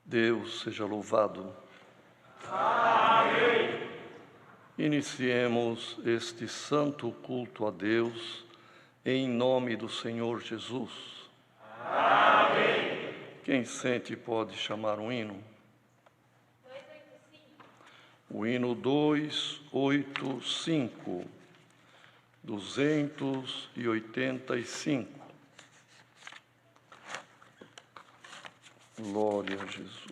Deus seja louvado. Amém. Iniciemos este santo culto a Deus em nome do Senhor Jesus. Amém. Quem sente pode chamar um hino. 285. O hino 285. 285. Glória a Jesus.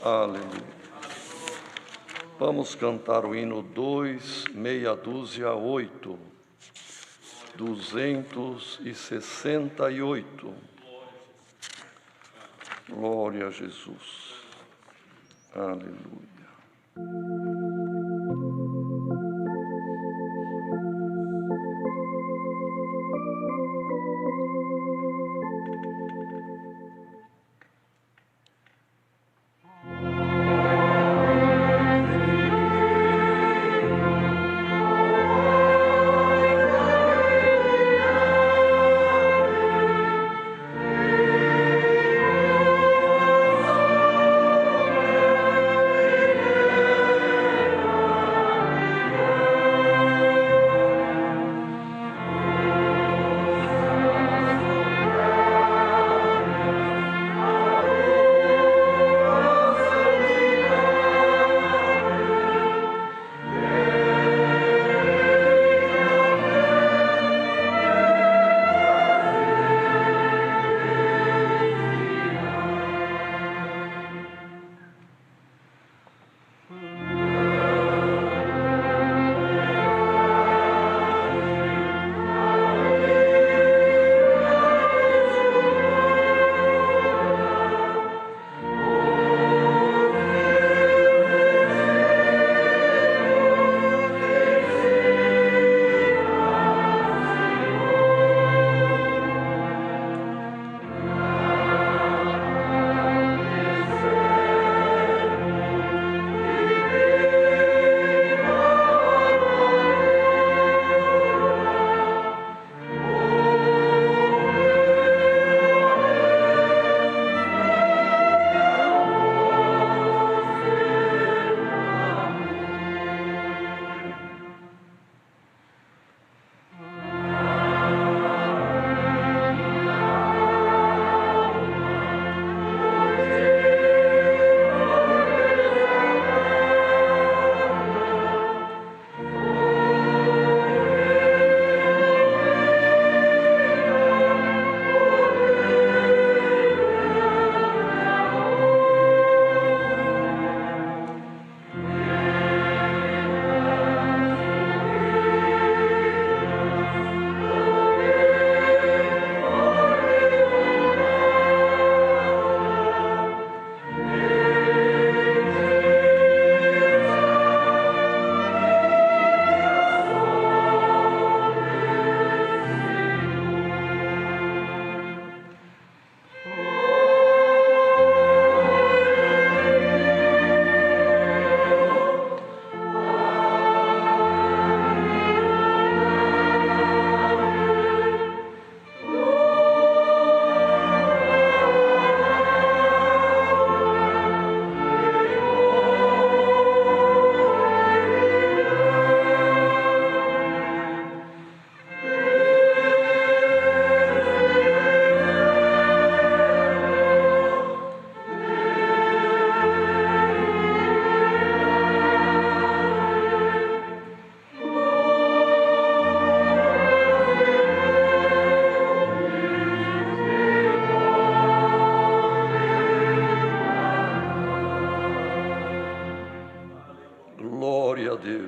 Aleluia. Vamos cantar o hino 268. 268. Glória a Jesus. Aleluia.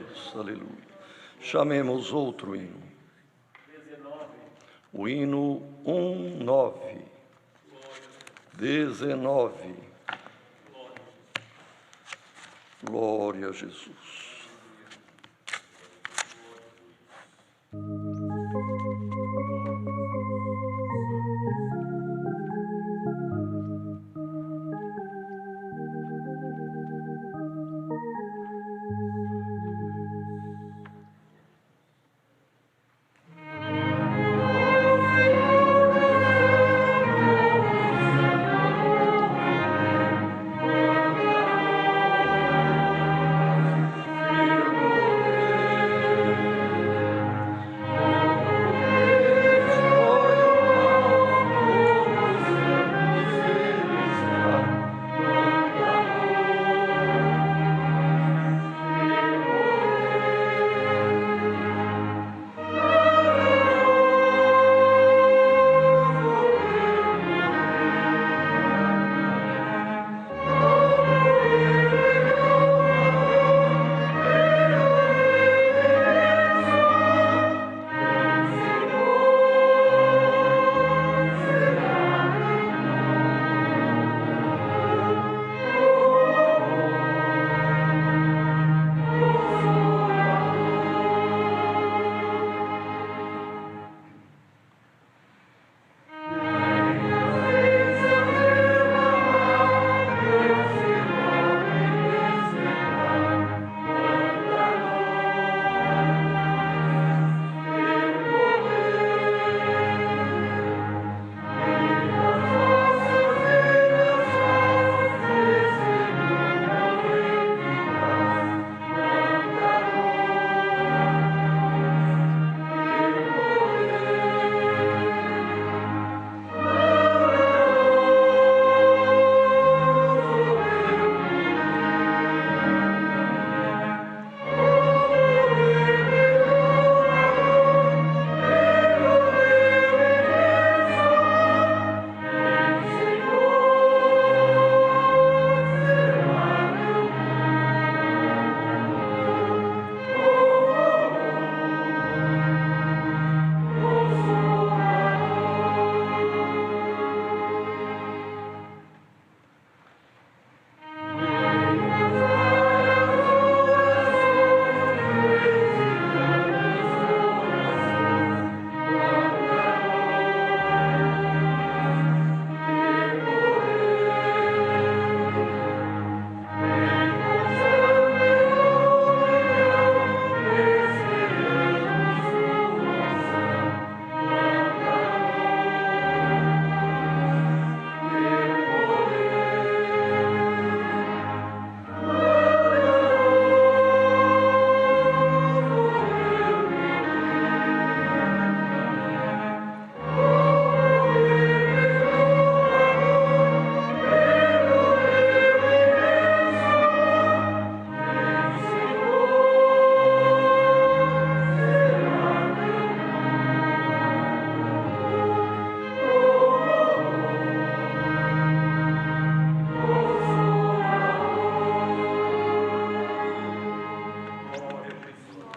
Deus, aleluia. Chamemos outro hino. O hino 19. 19. Glória a Jesus.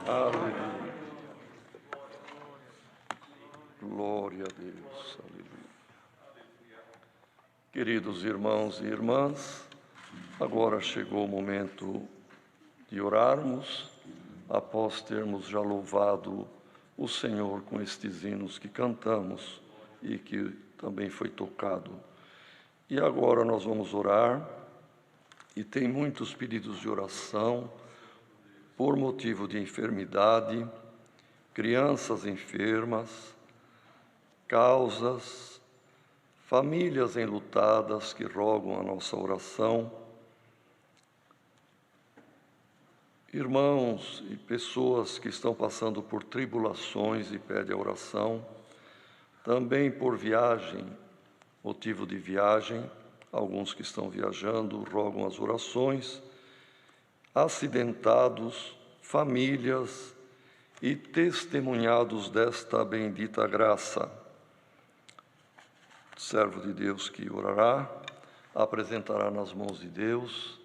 Aleluia. Glória a Deus. Aleluia. Queridos irmãos e irmãs, agora chegou o momento de orarmos, após termos já louvado o Senhor com estes hinos que cantamos e que também foi tocado. E agora nós vamos orar, e tem muitos pedidos de oração, por motivo de enfermidade, crianças enfermas, causas, famílias enlutadas que rogam a nossa oração, irmãos e pessoas que estão passando por tribulações e pedem a oração, também por viagem, motivo de viagem, alguns que estão viajando rogam as orações, acidentados, famílias e testemunhados desta bendita graça. Servo de Deus que orará, apresentará nas mãos de Deus,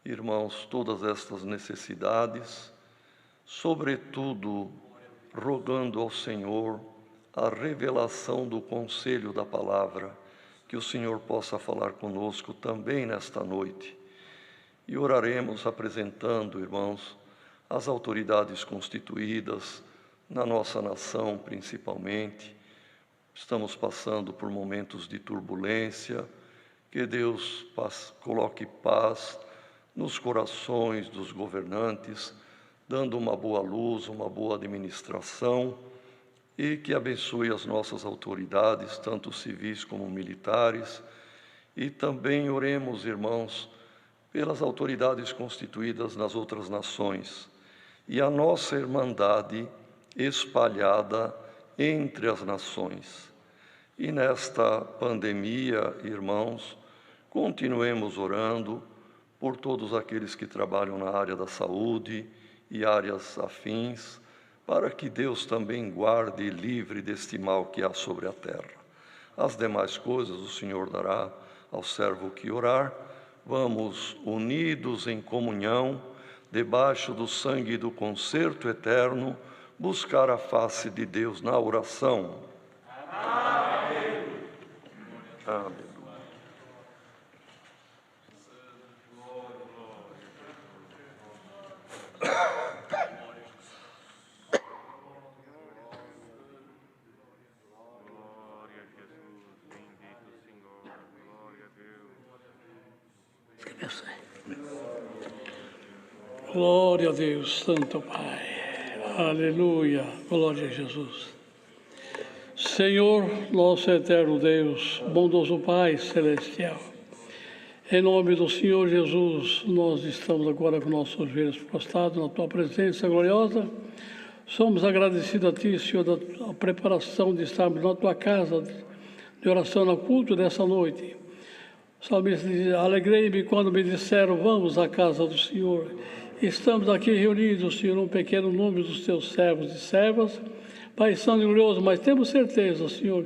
irmãos, todas estas necessidades sobretudo rogando ao Senhor a revelação do conselho da palavra, que o Senhor possa falar conosco também nesta noite. E oraremos apresentando, irmãos, as autoridades constituídas na nossa nação principalmente. Estamos passando por momentos de turbulência, que Deus coloque paz nos corações dos governantes, dando uma boa luz, uma boa administração, e que abençoe as nossas autoridades, tanto civis como militares. E também oremos, irmãos, pelas autoridades constituídas nas outras nações e a nossa irmandade espalhada entre as nações. E nesta pandemia, irmãos, continuemos orando por todos aqueles que trabalham na área da saúde e áreas afins, para que Deus também guarde e livre deste mal que há sobre a terra. As demais coisas o Senhor dará ao servo que orar. Vamos, unidos em comunhão, debaixo do sangue do concerto eterno, buscar a face de Deus na oração. Amém. Amém. Glória a Deus, Santo Pai. Aleluia. Glória a Jesus. Senhor, nosso eterno Deus, bondoso Pai celestial, em nome do Senhor Jesus, nós estamos agora com nossos joelhos prostrados na Tua presença gloriosa. Somos agradecidos a Ti, Senhor, da preparação de estarmos na Tua casa de oração no culto dessa noite. O salmista diz: alegrei-me quando me disseram, vamos à casa do Senhor. Estamos aqui reunidos, Senhor, um pequeno número dos Teus servos e servas, Pai Santo e Glorioso, mas temos certeza, Senhor,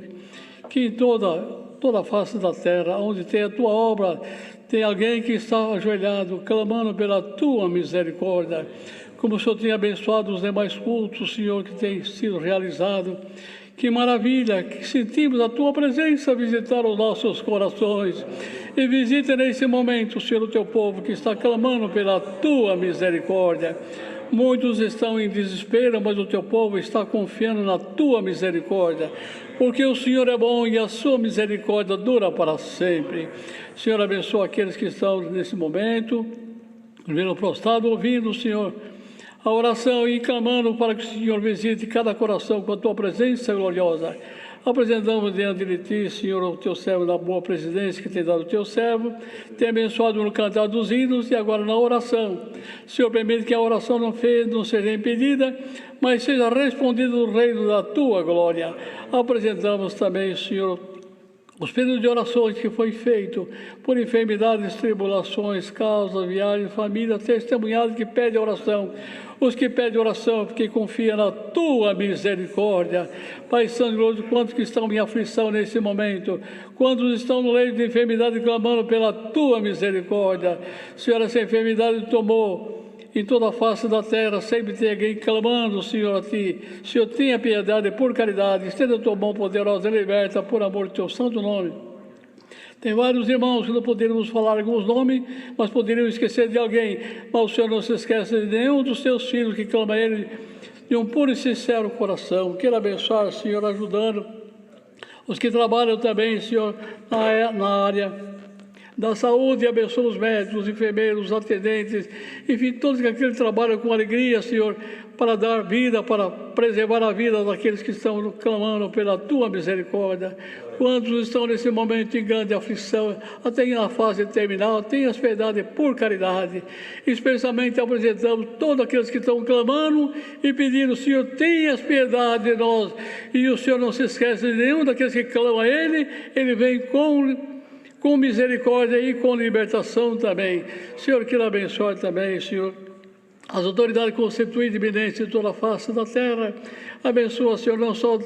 que em toda a face da terra, onde tem a Tua obra, tem alguém que está ajoelhado, clamando pela Tua misericórdia, como o Senhor tem abençoado os demais cultos, Senhor, que tem sido realizado. Que maravilha, que sentimos a Tua presença visitar os nossos corações. E visita nesse momento, Senhor, o Teu povo que está clamando pela Tua misericórdia. Muitos estão em desespero, mas o Teu povo está confiando na Tua misericórdia. Porque o Senhor é bom e a Sua misericórdia dura para sempre. Senhor, abençoa aqueles que estão nesse momento, vendo prostrado, ouvindo, Senhor, a oração e clamando para que o Senhor visite cada coração com a Tua presença gloriosa. Apresentamos diante de Ti, Senhor, o Teu servo da boa presidência que tem dado o Teu servo, tem abençoado no cantar dos hinos e agora na oração. Senhor, permite que a oração não seja impedida, mas seja respondida no reino da Tua glória. Apresentamos também, Senhor, os pedidos de orações que foi feito por enfermidades, tribulações, causas, viagens, família, testemunhados que pedem oração. Os que pedem oração, porque confiam na Tua misericórdia. Pai Santo e Glorioso, quantos que estão em aflição nesse momento, quantos estão no leito de enfermidade clamando pela Tua misericórdia. Senhor, essa enfermidade tomou em toda a face da terra, sempre tem alguém clamando, Senhor, a Ti. Senhor, tenha piedade por caridade, estenda a Tua mão poderosa e liberta por amor do Teu santo nome. Tem vários irmãos que não poderíamos falar alguns nomes, mas poderíamos esquecer de alguém. Mas o Senhor não se esquece de nenhum dos Teus filhos que clama a Ele de um puro e sincero coração. Queira abençoar, Senhor, ajudando os que trabalham também, Senhor, na área da saúde, abençoa os médicos, os enfermeiros, os atendentes, enfim, todos aqueles que trabalham com alegria, Senhor, para dar vida, para preservar a vida daqueles que estão clamando pela Tua misericórdia. Quantos estão nesse momento em grande aflição, até na fase terminal, tenha piedade por caridade. Especialmente apresentamos todos aqueles que estão clamando e pedindo, Senhor, tenha piedade de nós. E o Senhor não se esquece de nenhum daqueles que clamam a Ele, Ele vem com misericórdia e com libertação também. Senhor, que Ele abençoe também, Senhor, as autoridades constituídas eminentes de toda a face da terra. Abençoa, Senhor, não só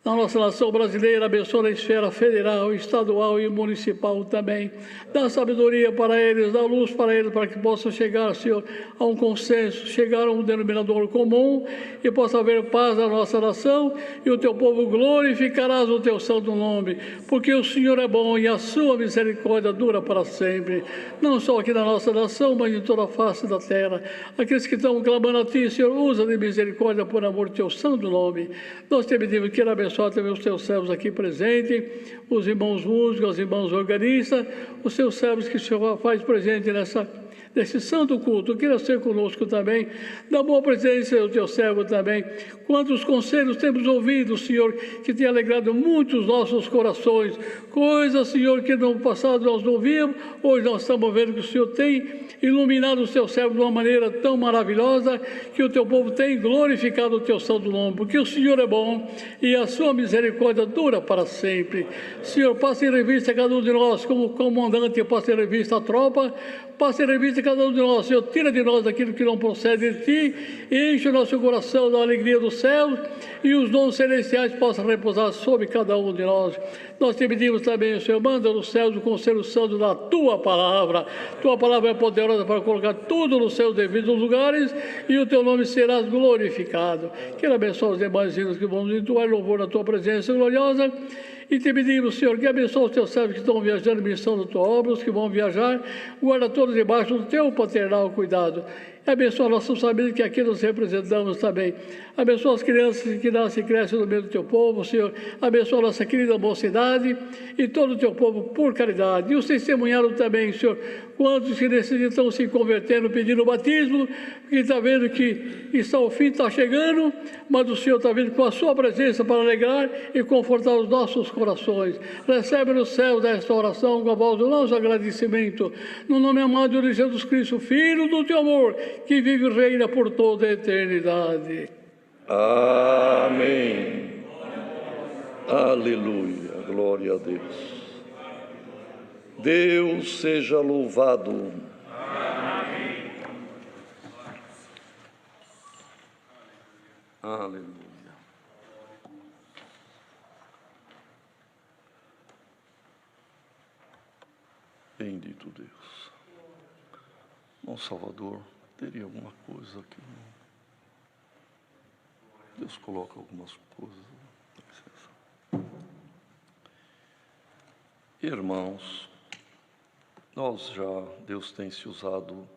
na nossa nação brasileira, abençoa a esfera federal, estadual e municipal também. Dá sabedoria para eles, dá luz para eles, para que possam chegar, Senhor, a um consenso, chegar a um denominador comum e possa haver paz na nossa nação e o teu povo glorificarás o teu santo nome, porque o Senhor é bom e a sua misericórdia dura para sempre, não só aqui na nossa nação, mas em toda a face da terra. Aqueles que estão clamando a Ti, Senhor, usa de misericórdia por amor do Teu santo nome. Nós te pedimos que abençoe também os Teus servos aqui presentes, os irmãos músicos, os irmãos organistas, os Teus servos que o Senhor faz presente nesse santo culto. Queira ser conosco também, da boa presença do Teu servo também. Quantos conselhos temos ouvido, Senhor, que tem alegrado muito os nossos corações. Coisas, Senhor, que no passado nós não víamos, hoje nós estamos vendo que o Senhor tem iluminado o Teu servo de uma maneira tão maravilhosa, que o Teu povo tem glorificado o Teu santo nome, porque o Senhor é bom e a sua misericórdia dura para sempre. Senhor, passe em revista cada um de nós, como comandante, passe em revista a tropa, passe em revista cada um de nós, Senhor, tira de nós aquilo que não procede de Ti, enche o nosso coração da alegria do céu e os dons celestiais possam repousar sobre cada um de nós. Nós te pedimos também, Senhor, manda nos céus o conselho santo da Tua palavra. Tua palavra é poderosa para colocar tudo nos seus devidos lugares e o Teu nome será glorificado. Quero abençoar os demais hinos que vamos entoar louvor na Tua presença gloriosa. E te pedimos, Senhor, que abençoe os Teus servos que estão viajando em missão da Tua obra, os que vão viajar, guarda todos debaixo do Teu paternal cuidado. E abençoa a nossa família, que aqui nos representamos também. Abençoa as crianças que nascem e crescem no meio do Teu povo, Senhor. Abençoa a nossa querida mocidade e todo o Teu povo por caridade. E os testemunharam também, Senhor, quantos que decidiram estão se convertendo, pedindo o batismo, porque está vendo que o fim está chegando, mas o Senhor está vindo com a Sua presença para alegrar e confortar os nossos corações. Recebe no céu desta oração com a voz do nosso agradecimento, no nome amado de Jesus Cristo, Filho do Teu amor, que vive e reina por toda a eternidade. Amém. Aleluia. Glória a Deus. Deus seja louvado. Amém. Aleluia. Bendito Deus. Bom Salvador, teria alguma coisa aqui? Deus coloca algumas coisas. Dá licença. Irmãos, Deus tem se usado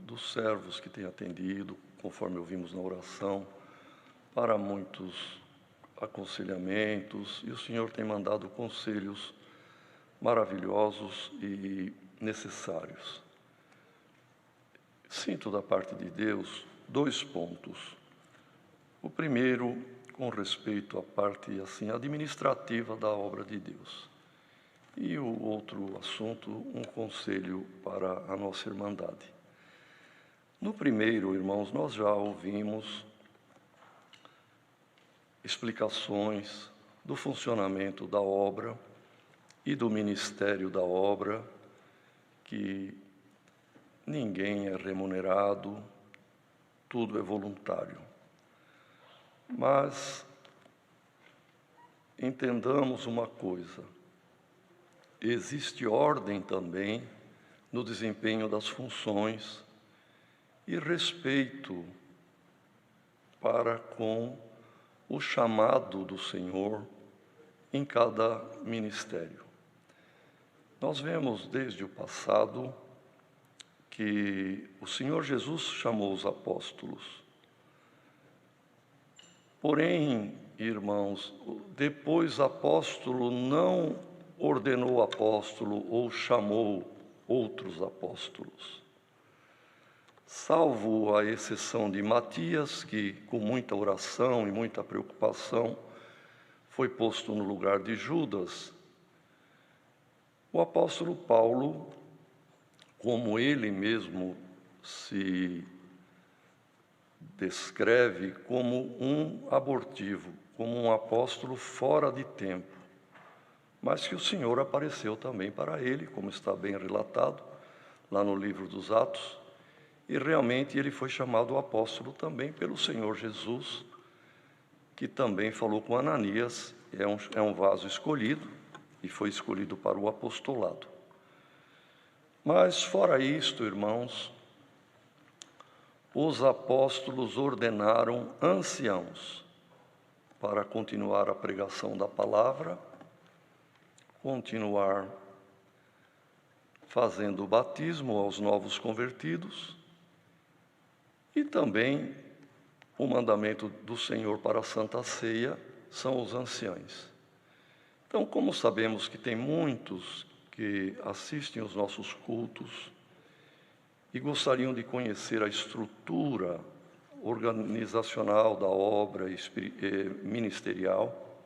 dos servos que tem atendido, conforme ouvimos na oração, para muitos aconselhamentos, e o Senhor tem mandado conselhos maravilhosos e necessários. Sinto da parte de Deus 2 pontos. O primeiro, com respeito à parte assim administrativa da obra de Deus. E o outro assunto, um conselho para a nossa irmandade. No primeiro, irmãos, nós já ouvimos explicações do funcionamento da obra e do ministério da obra, que ninguém é remunerado, tudo é voluntário. Mas entendamos uma coisa: existe ordem também no desempenho das funções e respeito para com o chamado do Senhor em cada ministério. Nós vemos desde o passado que o Senhor Jesus chamou os apóstolos. Porém, irmãos, depois apóstolo não ordenou apóstolo ou chamou outros apóstolos. Salvo a exceção de Matias, que com muita oração e muita preocupação foi posto no lugar de Judas, o apóstolo Paulo, como ele mesmo se descreve como um abortivo, como um apóstolo fora de tempo, mas que o Senhor apareceu também para ele, como está bem relatado lá no livro dos Atos, e realmente ele foi chamado apóstolo também pelo Senhor Jesus, que também falou com Ananias, é um vaso escolhido, e foi escolhido para o apostolado. Mas, fora isto, irmãos, os apóstolos ordenaram anciãos para continuar a pregação da palavra, continuar fazendo o batismo aos novos convertidos e também o mandamento do Senhor para a Santa Ceia são os anciãos. Então, como sabemos que tem muitos que assistem os nossos cultos e gostariam de conhecer a estrutura organizacional da obra ministerial,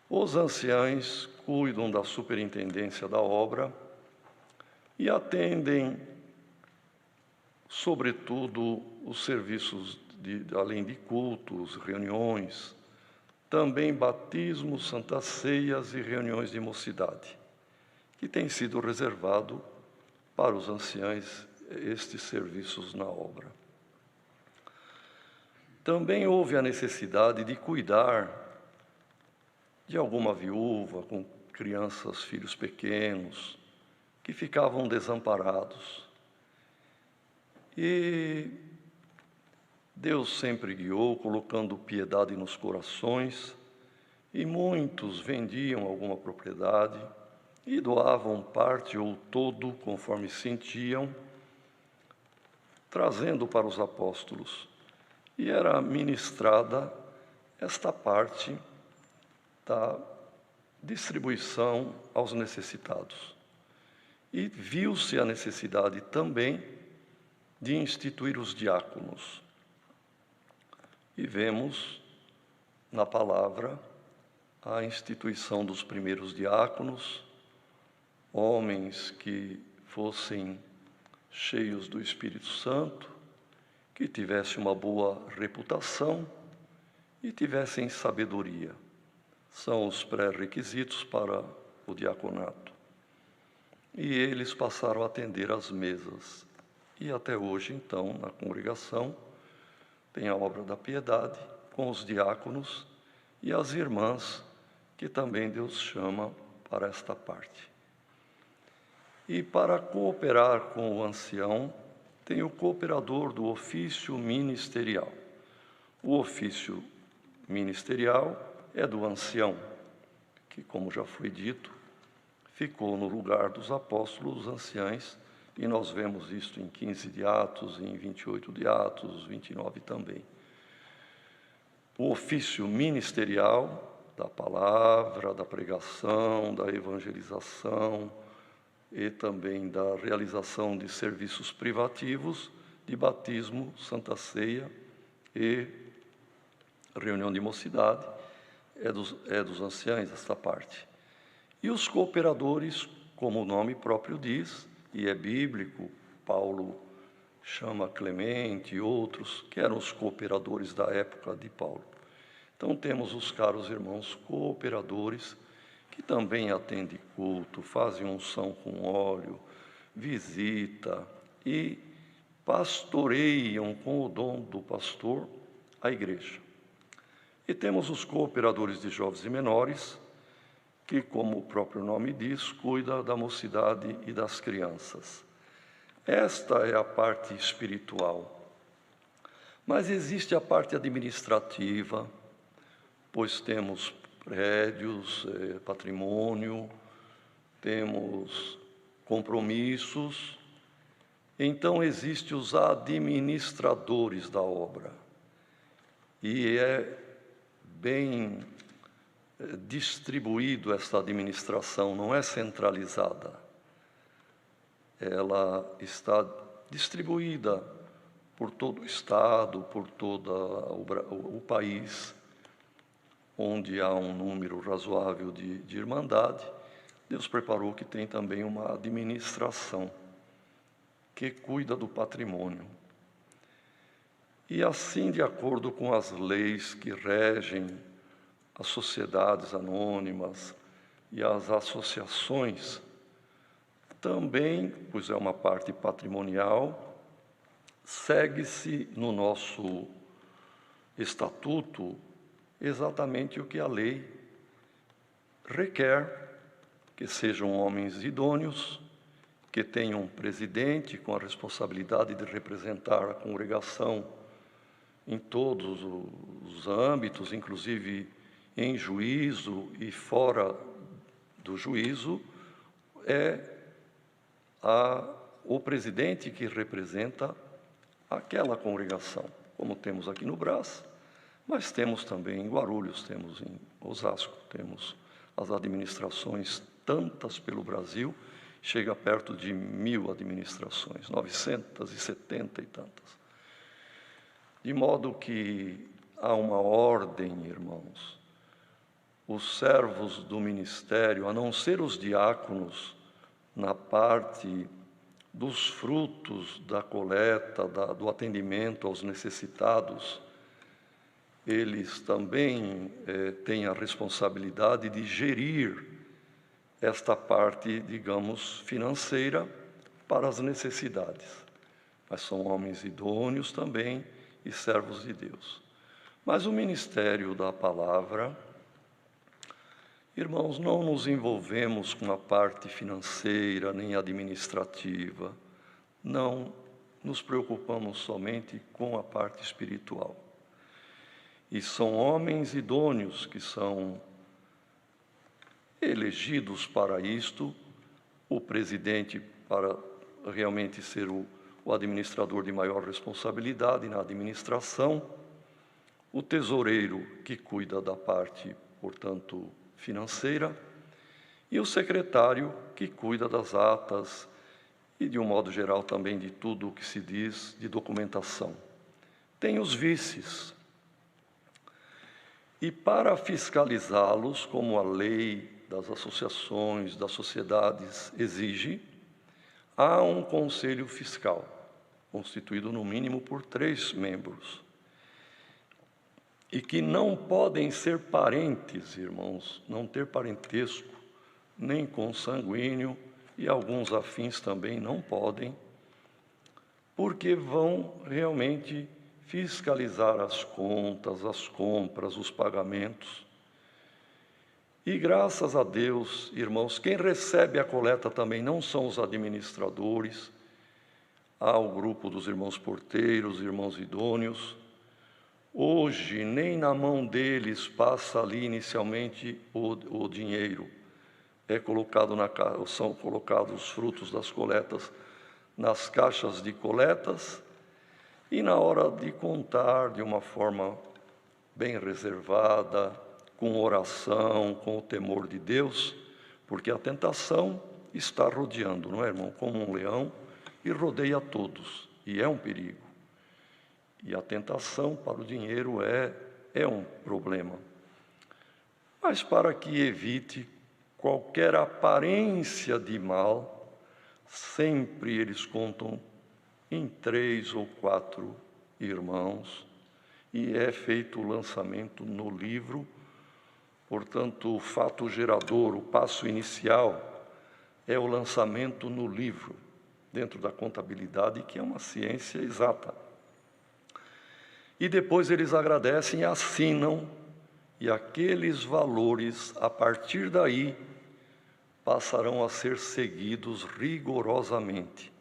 os anciãos cuidam da superintendência da obra e atendem, sobretudo, os serviços além de cultos, reuniões, também batismos, santas ceias e reuniões de mocidade, que tem sido reservado para os anciãos estes serviços na obra. Também houve a necessidade de cuidar de alguma viúva com crianças, filhos pequenos, que ficavam desamparados. E Deus sempre guiou, colocando piedade nos corações, e muitos vendiam alguma propriedade e doavam parte ou todo, conforme sentiam, trazendo para os apóstolos. E era ministrada esta parte da distribuição aos necessitados. E viu-se a necessidade também de instituir os diáconos. E vemos na palavra a instituição dos primeiros diáconos, homens que fossem cheios do Espírito Santo, que tivessem uma boa reputação e tivessem sabedoria. São os pré-requisitos para o diaconato. E eles passaram a atender às mesas. E até hoje, então, na congregação, tem a obra da piedade com os diáconos e as irmãs, que também Deus chama para esta parte. E para cooperar com o ancião, tem o cooperador do ofício ministerial. O ofício ministerial é do ancião, que, como já foi dito, ficou no lugar dos apóstolos, os anciãos, e nós vemos isto em 15 de Atos, em 28 de Atos, 29 também. O ofício ministerial da palavra, da pregação, da evangelização e também da realização de serviços privativos, de batismo, santa ceia e reunião de mocidade, é dos anciãos esta parte. E os cooperadores, como o nome próprio diz, e é bíblico, Paulo chama Clemente e outros, que eram os cooperadores da época de Paulo. Então temos os caros irmãos cooperadores, que também atendem culto, fazem unção com óleo, visita e pastoreiam com o dom do pastor a igreja. E temos os cooperadores de jovens e menores, que, como o próprio nome diz, cuida da mocidade e das crianças. Esta é a parte espiritual. Mas existe a parte administrativa, pois temos prédios, patrimônio, temos compromissos. Então, existem os administradores da obra. E é bem distribuído esta administração, não é centralizada. Ela está distribuída por todo o Estado, por todo o país, onde há um número razoável de irmandade. Deus preparou que tem também uma administração que cuida do patrimônio. E assim, de acordo com as leis que regem as sociedades anônimas e as associações, também, pois é uma parte patrimonial, segue-se no nosso estatuto exatamente o que a lei requer, que sejam homens idôneos, que tenham um presidente com a responsabilidade de representar a congregação em todos os âmbitos, inclusive em juízo e fora do juízo, é o presidente que representa aquela congregação, como temos aqui no Brás, mas temos também em Guarulhos, temos em Osasco, temos as administrações, tantas pelo Brasil, chega perto de 1000 administrações, 970 e tantas. De modo que há uma ordem, irmãos. Os servos do ministério, a não ser os diáconos, na parte dos frutos da coleta, do atendimento aos necessitados, eles também têm a responsabilidade de gerir esta parte, digamos, financeira para as necessidades. Mas são homens idôneos também e servos de Deus. Mas o ministério da palavra, irmãos, não nos envolvemos com a parte financeira nem administrativa. Não nos preocupamos somente com a parte espiritual. E são homens idôneos que são elegidos para isto, o presidente para realmente ser o administrador de maior responsabilidade na administração, o tesoureiro que cuida da parte, portanto, financeira, e o secretário que cuida das atas e, de um modo geral, também de tudo o que se diz de documentação. Tem os vices. E para fiscalizá-los, como a lei das associações, das sociedades exige, há um conselho fiscal, constituído no mínimo por 3 membros, e que não podem ser parentes, irmãos, não ter parentesco, nem consanguíneo, e alguns afins também não podem, porque vão realmente fiscalizar as contas, as compras, os pagamentos. E graças a Deus, irmãos, quem recebe a coleta também não são os administradores, há o grupo dos irmãos porteiros, irmãos idôneos. Hoje, nem na mão deles passa ali inicialmente o dinheiro. São colocados os frutos das coletas nas caixas de coletas e na hora de contar de uma forma bem reservada, com oração, com o temor de Deus, porque a tentação está rodeando, não é, irmão? Como um leão e rodeia todos, e é um perigo. E a tentação para o dinheiro é um problema. Mas para que evite qualquer aparência de mal, sempre eles contam em 3 ou 4 irmãos, e é feito o lançamento no livro. Portanto, o fato gerador, o passo inicial, é o lançamento no livro, dentro da contabilidade, que é uma ciência exata. E depois eles agradecem e assinam, e aqueles valores, a partir daí, passarão a ser seguidos rigorosamente,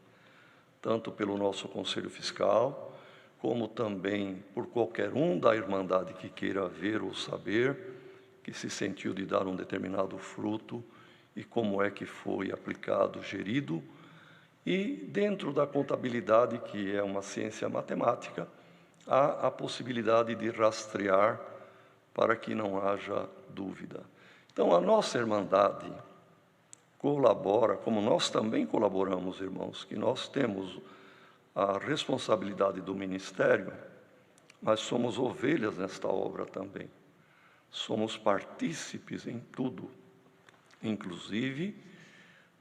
tanto pelo nosso Conselho Fiscal, como também por qualquer um da Irmandade que queira ver ou saber, que se sentiu de dar um determinado fruto e como é que foi aplicado, gerido. E dentro da contabilidade, que é uma ciência matemática, há a possibilidade de rastrear para que não haja dúvida. Então, a nossa Irmandade colabora, como nós também colaboramos, irmãos, que nós temos a responsabilidade do ministério, mas somos ovelhas nesta obra também. Somos partícipes em tudo, inclusive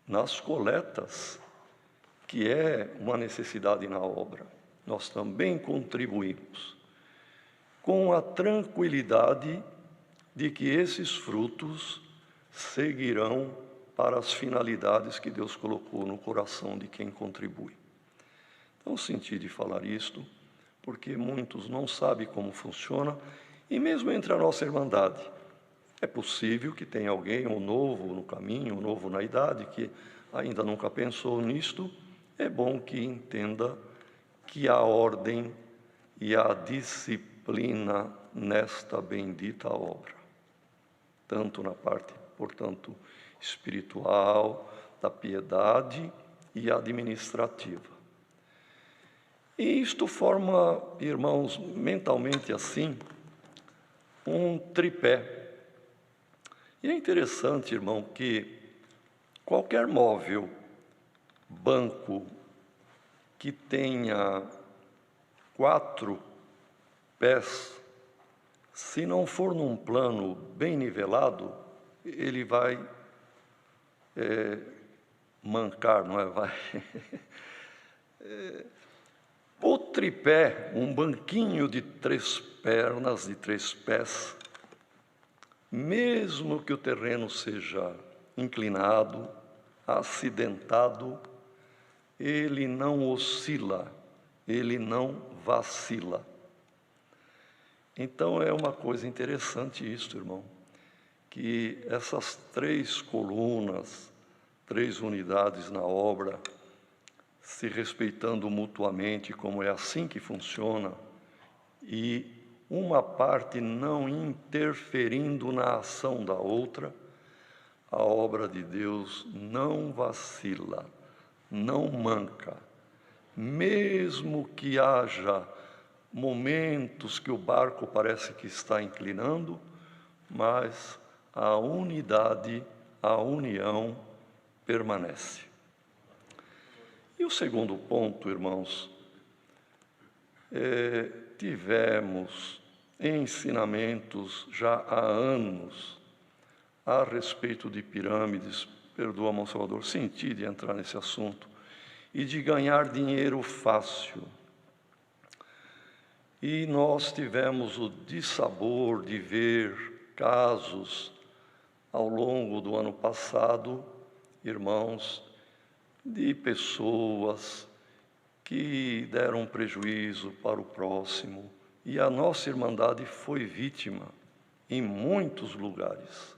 nas coletas, que é uma necessidade na obra. Nós também contribuímos, com a tranquilidade de que esses frutos seguirão para as finalidades que Deus colocou no coração de quem contribui. Então, senti de falar isto, porque muitos não sabem como funciona, E mesmo entre a nossa irmandade, é possível que tenha alguém, um novo no caminho, um novo na idade, que ainda nunca pensou nisto. É bom que entenda que há ordem e há disciplina nesta bendita obra, tanto na parte, portanto, espiritual, da piedade e administrativa. E isto forma, irmãos, mentalmente assim, um tripé. E é interessante, irmão, que qualquer móvel, banco, que tenha 4 pés, se não for num plano bem nivelado, ele vai mancar, não é? O tripé, um banquinho de 3 pernas, de 3 pés, mesmo que o terreno seja inclinado, acidentado, ele não oscila, ele não vacila. Então é uma coisa interessante isto, irmão, que essas 3 colunas, 3 unidades na obra, se respeitando mutuamente, como é assim que funciona, e uma parte não interferindo na ação da outra, a obra de Deus não vacila, não manca. Mesmo que haja momentos que o barco parece que está inclinando, mas a unidade, a união permanece. E o segundo ponto, irmãos, tivemos ensinamentos já há anos a respeito de pirâmides, perdoa, irmão Salvador, senti de entrar nesse assunto, e de ganhar dinheiro fácil. E nós tivemos o dissabor de ver casos ao longo do ano passado, irmãos, de pessoas que deram prejuízo para o próximo, e a nossa irmandade foi vítima em muitos lugares.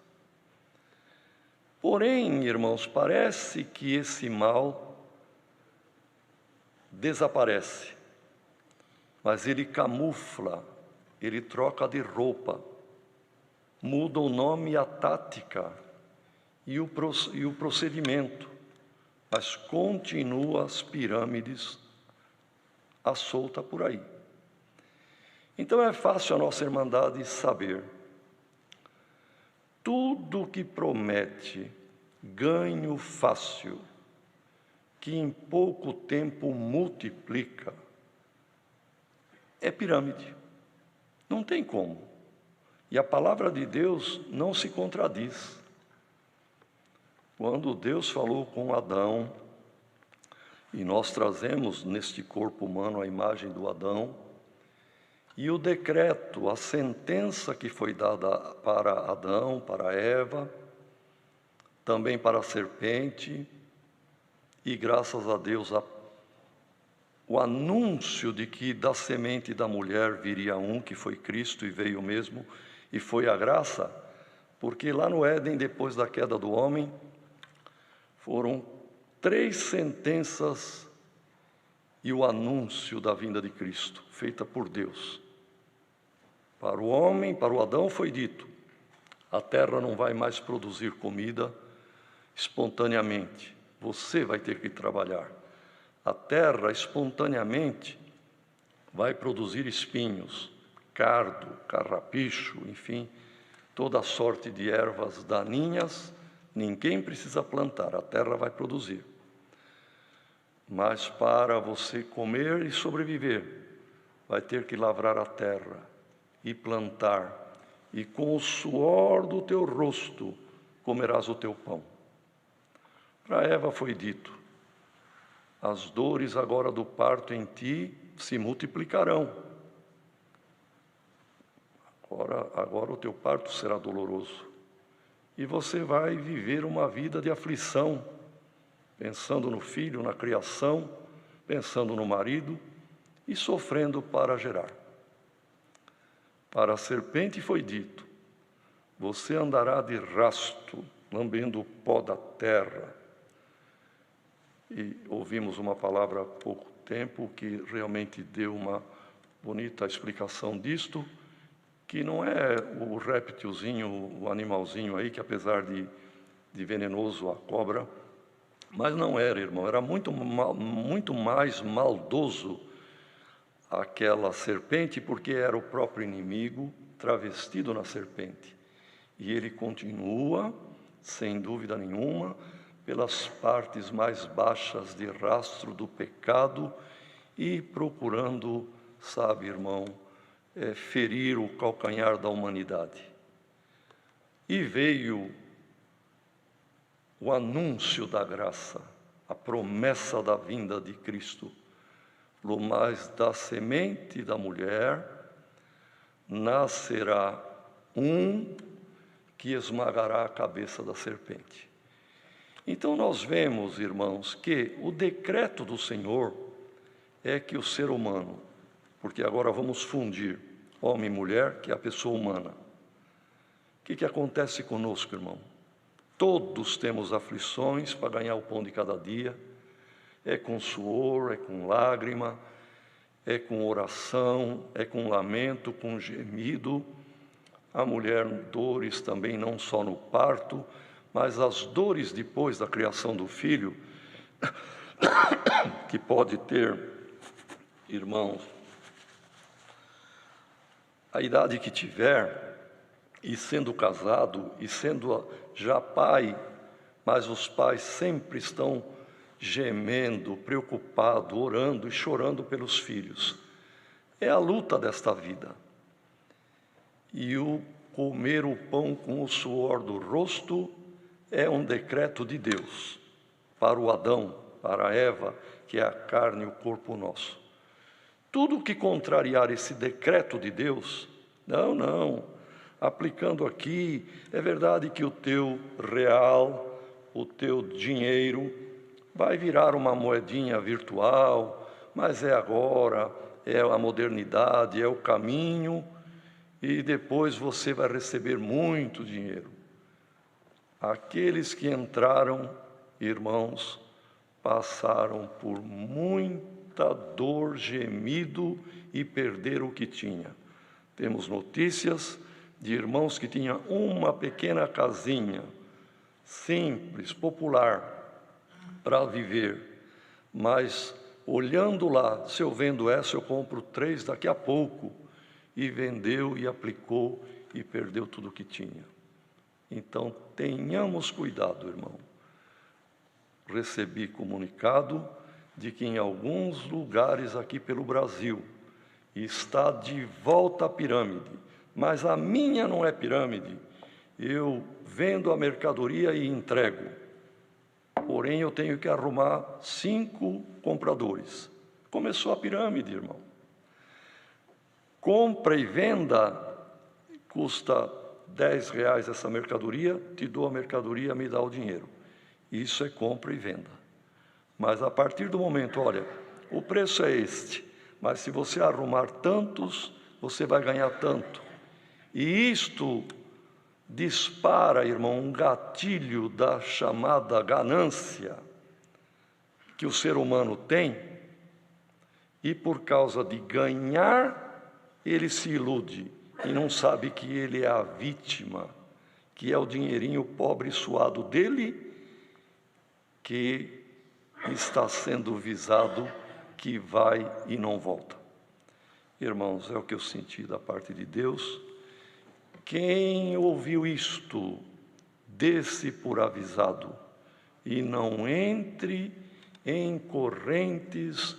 Porém, irmãos, parece que esse mal desaparece, mas ele camufla, ele troca de roupa, muda o nome e a tática e o procedimento, mas continua as pirâmides à solta por aí. Então é fácil a nossa irmandade saber. Tudo que promete ganho fácil, que em pouco tempo multiplica, é pirâmide. Não tem como. E a palavra de Deus não se contradiz. Quando Deus falou com Adão, e nós trazemos neste corpo humano a imagem do Adão, e o decreto, a sentença que foi dada para Adão, para Eva, também para a serpente, e graças a Deus o anúncio de que da semente da mulher viria um, que foi Cristo, e veio mesmo, e foi a graça, porque lá no Éden, depois da queda do homem, foram 3 sentenças e o anúncio da vinda de Cristo, feita por Deus. Para o homem, para o Adão foi dito, a terra não vai mais produzir comida espontaneamente, você vai ter que trabalhar. A terra espontaneamente vai produzir espinhos, cardo, carrapicho, enfim, toda sorte de ervas daninhas. Ninguém precisa plantar, a terra vai produzir. Mas para você comer e sobreviver, vai ter que lavrar a terra e plantar, e com o suor do teu rosto comerás o teu pão. Para Eva foi dito, as dores agora do parto em ti se multiplicarão. Agora o teu parto será doloroso. E você vai viver uma vida de aflição, pensando no filho, na criação, pensando no marido e sofrendo para gerar. Para a serpente foi dito: você andará de rasto, lambendo o pó da terra. E ouvimos uma palavra há pouco tempo que realmente deu uma bonita explicação disto, que não é o réptilzinho, o animalzinho aí, que apesar de venenoso, a cobra, mas não era, irmão, era muito mais maldoso aquela serpente, porque era o próprio inimigo travestido na serpente. E ele continua, sem dúvida nenhuma, pelas partes mais baixas de rastro do pecado e procurando, sabe, irmão, ferir o calcanhar da humanidade. E veio o anúncio da graça, a promessa da vinda de Cristo. Mas da semente da mulher nascerá um que esmagará a cabeça da serpente. Então nós vemos, irmãos, que o decreto do Senhor é que o ser humano, porque agora vamos fundir homem e mulher, que é a pessoa humana. O que acontece conosco, irmão? Todos temos aflições para ganhar o pão de cada dia. É com suor, é com lágrima, é com oração, é com lamento, com gemido. A mulher, dores também, não só no parto, mas as dores depois da criação do filho, que pode ter, irmãos, a idade que tiver, e sendo casado, e sendo já pai, mas os pais sempre estão gemendo, preocupado, orando e chorando pelos filhos. É a luta desta vida. E o comer o pão com o suor do rosto é um decreto de Deus para o Adão, para a Eva, que é a carne e o corpo nosso. Tudo que contrariar esse decreto de Deus, não, aplicando aqui, é verdade que o teu real, o teu dinheiro, vai virar uma moedinha virtual, mas é agora, é a modernidade, é o caminho, e depois você vai receber muito dinheiro. Aqueles que entraram, irmãos, passaram por muita dor, gemido e perderam o que tinha. Temos notícias de irmãos que tinham uma pequena casinha, simples, popular, para viver, mas olhando lá, se eu vendo essa, eu compro 3 daqui a pouco, e vendeu e aplicou e perdeu tudo o que tinha. Então, tenhamos cuidado, irmão. Recebi comunicado de que em alguns lugares aqui pelo Brasil está de volta a pirâmide, mas a minha não é pirâmide. Eu vendo a mercadoria e entrego. Porém, eu tenho que arrumar 5 compradores. Começou a pirâmide, irmão. Compra e venda, custa R$10 essa mercadoria, te dou a mercadoria, me dá o dinheiro. Isso é compra e venda. Mas a partir do momento, olha, o preço é este, mas se você arrumar tantos, você vai ganhar tanto. E isto dispara, irmão, um gatilho da chamada ganância que o ser humano tem, e por causa de ganhar, ele se ilude e não sabe que ele é a vítima, que é o dinheirinho pobre e suado dele que está sendo visado, que vai e não volta. Irmãos, é o que eu senti da parte de Deus. Quem ouviu isto, dê-se por avisado e não entre em correntes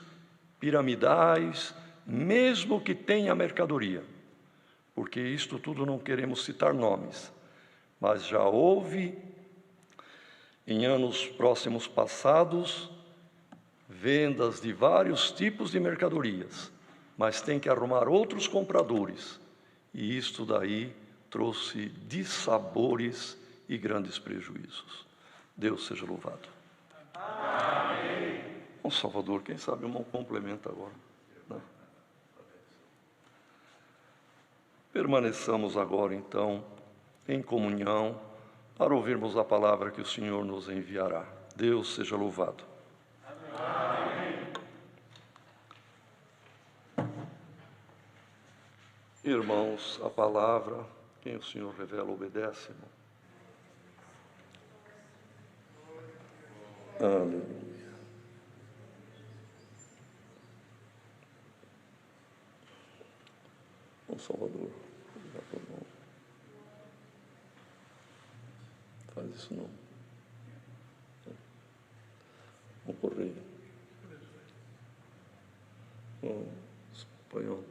piramidais, mesmo que tenha mercadoria, porque isto tudo não queremos citar nomes, mas já houve, em anos próximos passados, vendas de vários tipos de mercadorias, mas tem que arrumar outros compradores, e isto daí trouxe dissabores e grandes prejuízos. Deus seja louvado. Amém. Bom, Salvador, quem sabe um complemento agora, né? Permaneçamos agora, então, em comunhão, para ouvirmos a palavra que o Senhor nos enviará. Deus seja louvado. Amém. Irmãos, a palavra, quem o Senhor revela, obedece, irmão. Aleluia. Bom Salvador, não faz isso não. Vamos correr. Espanhol.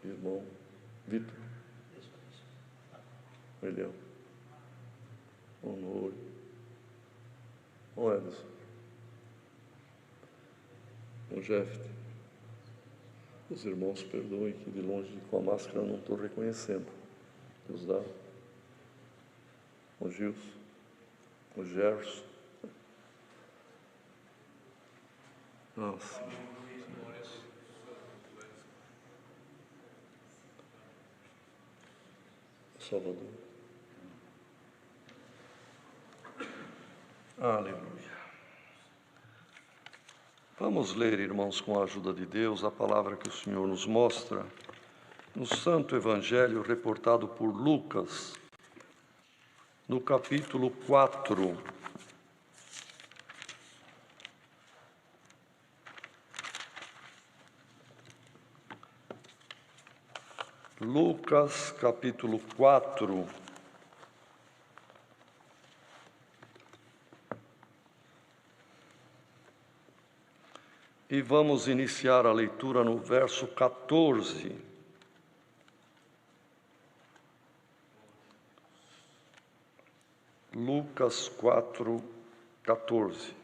Irmão Vitor. William. Honor. Edson. O Jeff. Os irmãos perdoem que de longe com a máscara não estou reconhecendo. Deus dá. O Gilson. O Gerson. Nossa. Salvador. Aleluia. Vamos ler, irmãos, com a ajuda de Deus, a palavra que o Senhor nos mostra no Santo Evangelho reportado por Lucas, no capítulo 4. Lucas, capítulo 4. E vamos iniciar a leitura no verso 14. Lucas 4, 14.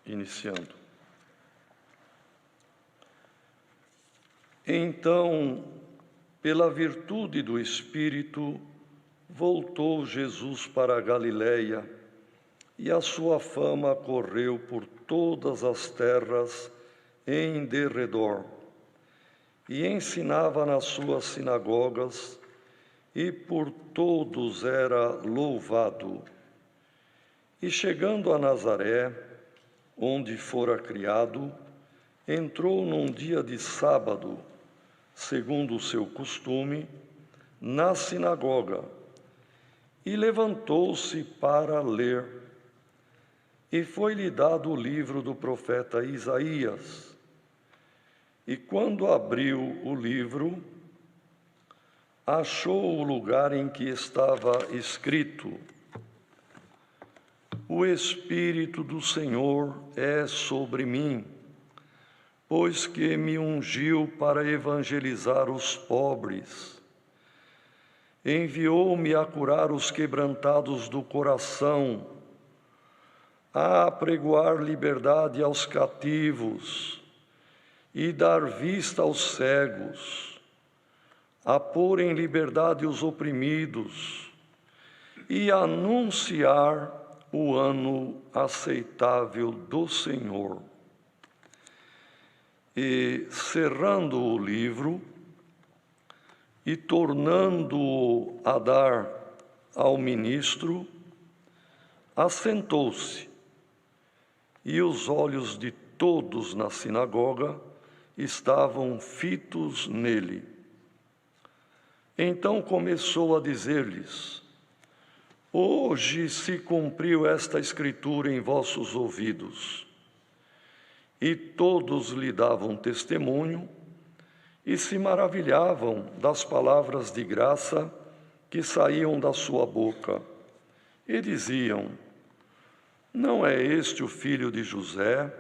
Iniciando. Então, pela virtude do Espírito, voltou Jesus para a Galiléia, e a sua fama correu por todas as terras em derredor, e ensinava nas suas sinagogas, e por todos era louvado. E chegando a Nazaré, onde fora criado, entrou num dia de sábado, segundo o seu costume, na sinagoga, e levantou-se para ler. E foi-lhe dado o livro do profeta Isaías. E quando abriu o livro, achou o lugar em que estava escrito: O Espírito do Senhor é sobre mim, pois que me ungiu para evangelizar os pobres. Enviou-me a curar os quebrantados do coração, a apregoar liberdade aos cativos e dar vista aos cegos, a pôr em liberdade os oprimidos e anunciar o ano aceitável do Senhor. E, cerrando o livro e tornando-o a dar ao ministro, assentou-se, e os olhos de todos na sinagoga estavam fitos nele. Então começou a dizer-lhes: Hoje se cumpriu esta escritura em vossos ouvidos. E todos lhe davam testemunho e se maravilhavam das palavras de graça que saíam da sua boca. E diziam: Não é este o filho de José?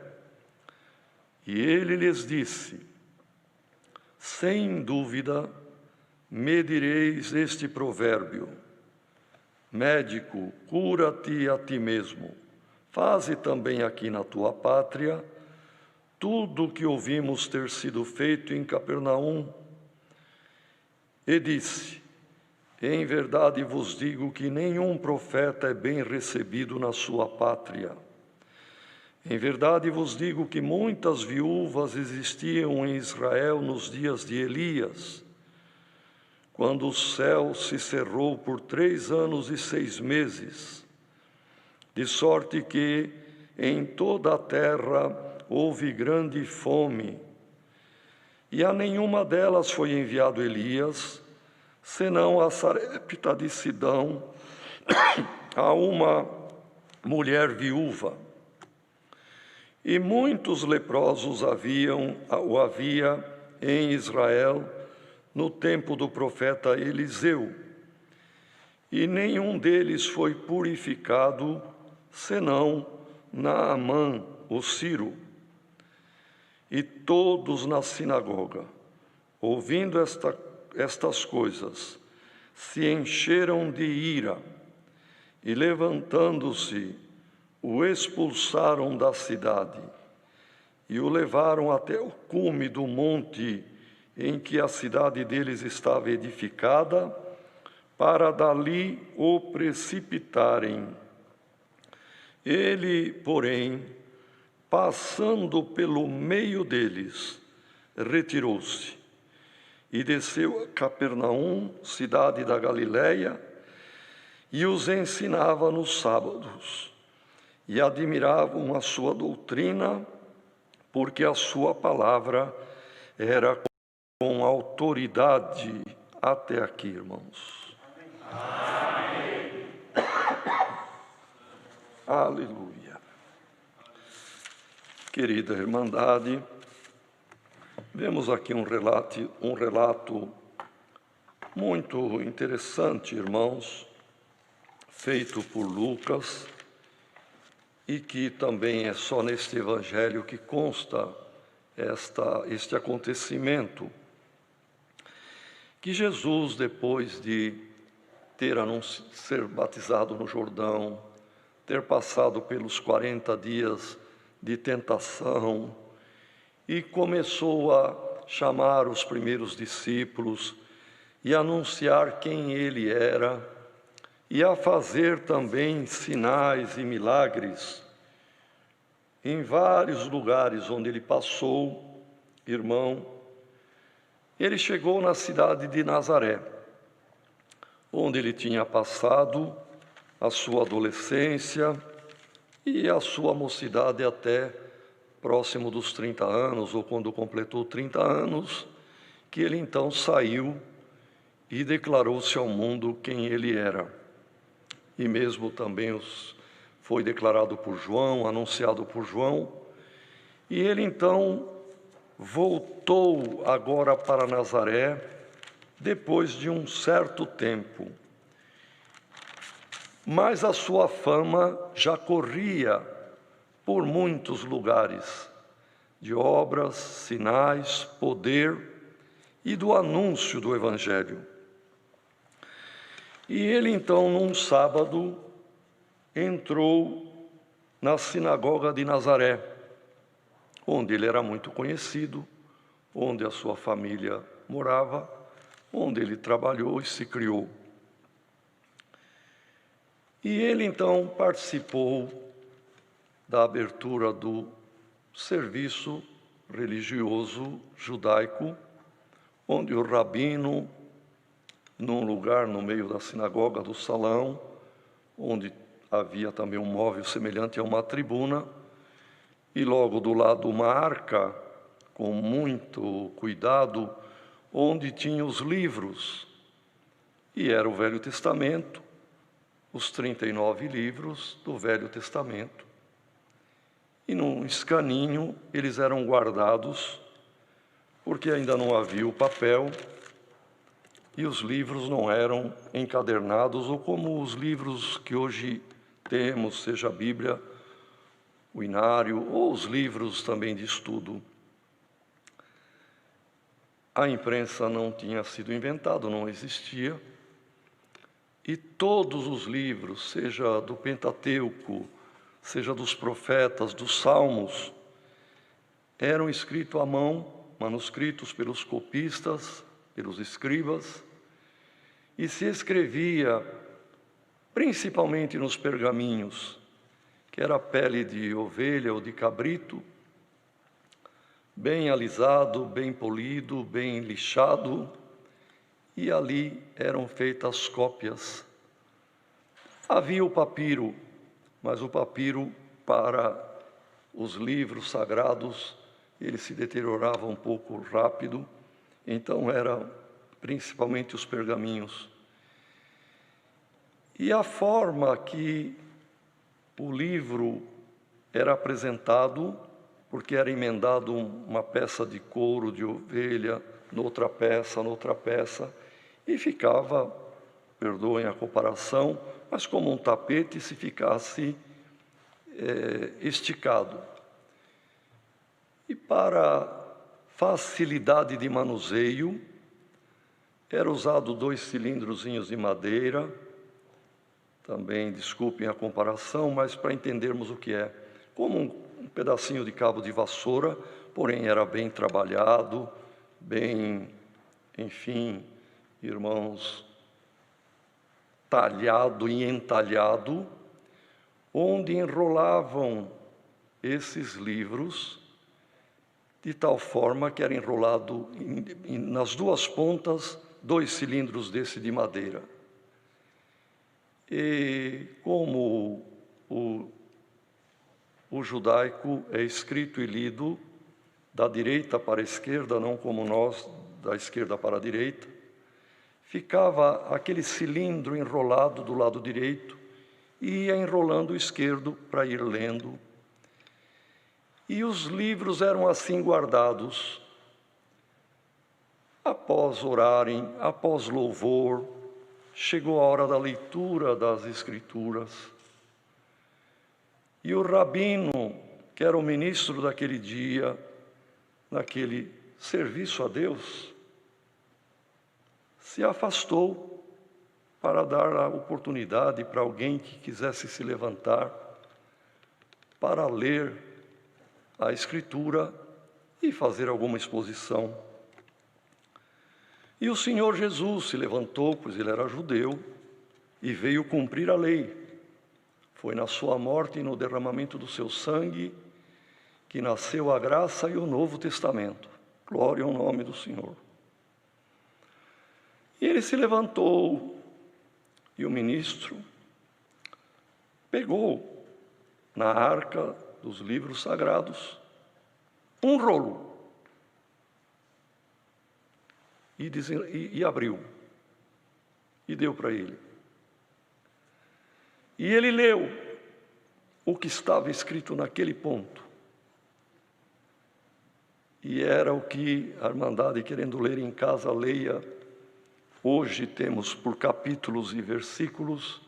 E ele lhes disse: Sem dúvida, me direis este provérbio: Médico, cura-te a ti mesmo. Faze também aqui na tua pátria tudo o que ouvimos ter sido feito em Capernaum. E disse: Em verdade vos digo que nenhum profeta é bem recebido na sua pátria. Em verdade vos digo que muitas viúvas existiam em Israel nos dias de Elias, quando o céu se cerrou por 3 anos e 6 meses, de sorte que em toda a terra houve grande fome, e a nenhuma delas foi enviado Elias, senão a Sarepta de Sidão, a uma mulher viúva. E muitos leprosos havia em Israel no tempo do profeta Eliseu, e nenhum deles foi purificado, senão Naamã, o Sírio. E todos na sinagoga, ouvindo estas coisas, se encheram de ira, e levantando-se, o expulsaram da cidade e o levaram até o cume do monte em que a cidade deles estava edificada, para dali o precipitarem. Ele, porém, passando pelo meio deles, retirou-se e desceu a Capernaum, cidade da Galiléia, e os ensinava nos sábados. E admiravam a sua doutrina, porque a sua palavra era com autoridade. Até aqui, irmãos. Amém. Aleluia. Querida Irmandade, vemos aqui um relato muito interessante, irmãos, feito por Lucas, e que também é só neste evangelho que consta este acontecimento, que Jesus, depois de ser batizado no Jordão, ter passado pelos 40 dias de tentação, e começou a chamar os primeiros discípulos e anunciar quem ele era, e a fazer também sinais e milagres em vários lugares onde ele passou, irmão. Ele chegou na cidade de Nazaré, onde ele tinha passado a sua adolescência e a sua mocidade até próximo dos 30 anos, ou quando completou 30 anos, que ele então saiu e declarou-se ao mundo quem ele era. E mesmo também foi declarado por João, anunciado por João, e ele então voltou agora para Nazaré, depois de um certo tempo. Mas a sua fama já corria por muitos lugares, de obras, sinais, poder e do anúncio do Evangelho. E ele então, num sábado, entrou na sinagoga de Nazaré, onde ele era muito conhecido, onde a sua família morava, onde ele trabalhou e se criou. E ele então participou da abertura do serviço religioso judaico, onde o rabino, num lugar no meio da sinagoga, do salão, onde havia também um móvel semelhante a uma tribuna, e logo do lado uma arca, com muito cuidado, onde tinha os livros, e era o Velho Testamento, os 39 livros do Velho Testamento. E num escaninho eles eram guardados, porque ainda não havia o papel, e os livros não eram encadernados, ou como os livros que hoje temos, seja a Bíblia, o Inário, ou os livros também de estudo. A imprensa não tinha sido inventada, não existia, e todos os livros, seja do Pentateuco, seja dos profetas, dos salmos, eram escritos à mão, manuscritos pelos copistas, pelos escribas, e se escrevia principalmente nos pergaminhos, que era pele de ovelha ou de cabrito, bem alisado, bem polido, bem lixado, e ali eram feitas cópias. Havia o papiro, mas o papiro para os livros sagrados, ele se deteriorava um pouco rápido, então eram principalmente os pergaminhos. E a forma que o livro era apresentado, porque era emendado uma peça de couro de ovelha, noutra peça, e ficava, perdoem a comparação, mas como um tapete se ficasse esticado. E para facilidade de manuseio, era usado 2 cilindrozinhos de madeira, também, desculpem a comparação, mas para entendermos o que é, como um pedacinho de cabo de vassoura, porém era bem trabalhado, bem, enfim, irmãos, talhado e entalhado, onde enrolavam esses livros, de tal forma que era enrolado nas 2 pontas 2 cilindros desse de madeira. E como o judaico é escrito e lido da direita para a esquerda, não como nós, da esquerda para a direita, ficava aquele cilindro enrolado do lado direito e ia enrolando o esquerdo para ir lendo. E os livros eram assim guardados. Após orarem, após louvor, chegou a hora da leitura das Escrituras. E o rabino, que era o ministro daquele dia, naquele serviço a Deus, se afastou para dar a oportunidade para alguém que quisesse se levantar para ler a Escritura e fazer alguma exposição. E o Senhor Jesus se levantou, pois ele era judeu, e veio cumprir a lei. Foi na sua morte e no derramamento do seu sangue que nasceu a graça e o Novo Testamento. Glória ao nome do Senhor. E ele se levantou, e o ministro pegou na arca dos livros sagrados um rolo e abriu e deu para ele. E ele leu o que estava escrito naquele ponto. E era o que a Irmandade, querendo ler em casa, leia. Hoje temos por capítulos e versículos,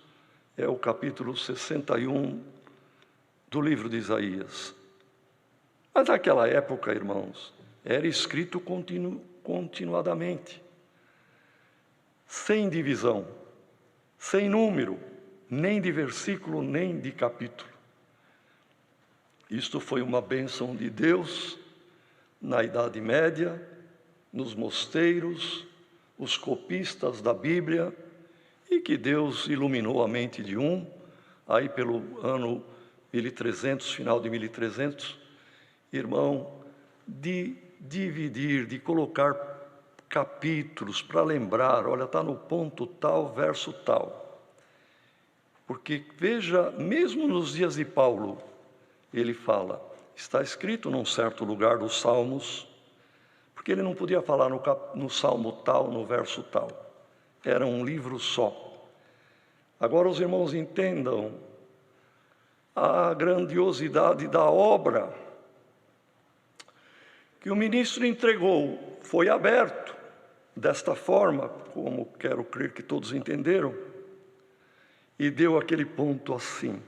é o capítulo 61 do livro de Isaías. Mas naquela época, irmãos, era escrito continuadamente, sem divisão, sem número, nem de versículo, nem de capítulo. Isto foi uma bênção de Deus na Idade Média, nos mosteiros, os copistas da Bíblia, e que Deus iluminou a mente de aí pelo ano 1300, final de 1300, irmão, de dividir, de colocar capítulos para lembrar, olha, está no ponto tal, verso tal. Porque, veja, mesmo nos dias de Paulo, ele fala, está escrito num certo lugar dos Salmos, porque ele não podia falar no Salmo tal, no verso tal. Era um livro só. Agora os irmãos entendam a grandiosidade da obra que o ministro entregou. Foi aberto desta forma, como quero crer que todos entenderam, e deu aquele ponto assim: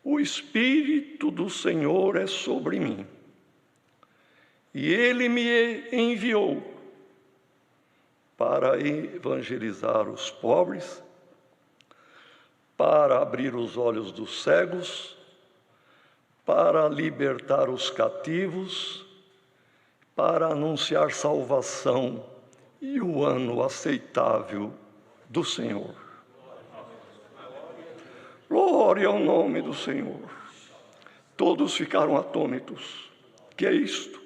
o Espírito do Senhor é sobre mim, e Ele me enviou para evangelizar os pobres, para abrir os olhos dos cegos, para libertar os cativos, para anunciar salvação e o ano aceitável do Senhor. Glória ao nome do Senhor. Todos ficaram atônitos. Que é isto?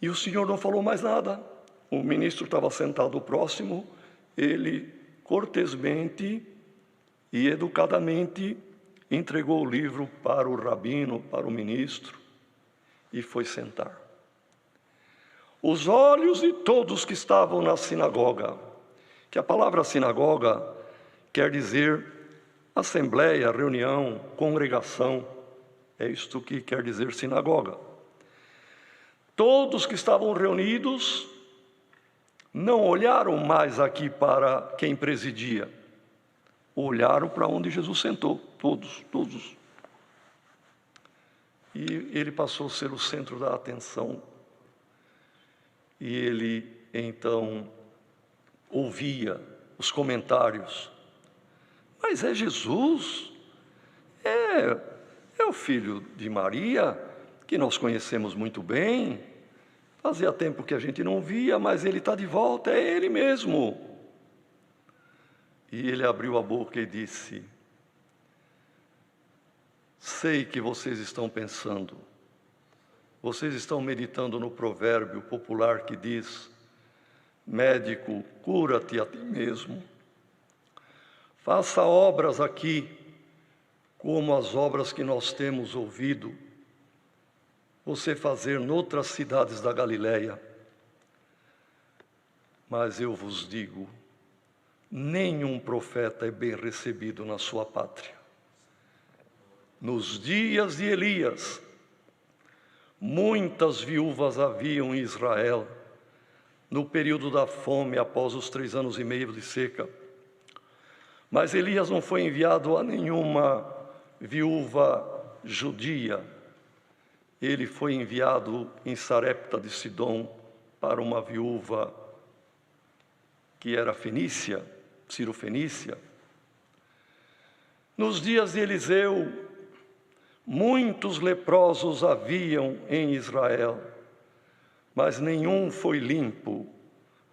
E o Senhor não falou mais nada. O ministro estava sentado próximo. Ele cortesmente e educadamente entregou o livro para o rabino, para o ministro, e foi sentar. Os olhos de todos que estavam na sinagoga, que a palavra sinagoga quer dizer assembleia, reunião, congregação, é isto que quer dizer sinagoga. Todos que estavam reunidos não olharam mais aqui para quem presidia, olharam para onde Jesus sentou, todos. E ele passou a ser o centro da atenção. E ele, então, ouvia os comentários. Mas é Jesus? É o filho de Maria, que nós conhecemos muito bem. Fazia tempo que a gente não via, mas ele está de volta, é ele mesmo. E ele abriu a boca e disse: sei que vocês estão pensando, vocês estão meditando no provérbio popular que diz: médico, cura-te a ti mesmo. Faça obras aqui, como as obras que nós temos ouvido você fazer noutras cidades da Galileia. Mas eu vos digo, nenhum profeta é bem recebido na sua pátria. Nos dias de Elias, muitas viúvas haviam em Israel, no período da fome, após os 3 anos e meio de seca. Mas Elias não foi enviado a nenhuma viúva judia. Ele foi enviado em Sarepta de Sidom para uma viúva que era fenícia, Ciro-fenícia. Nos dias de Eliseu, muitos leprosos haviam em Israel, mas nenhum foi limpo,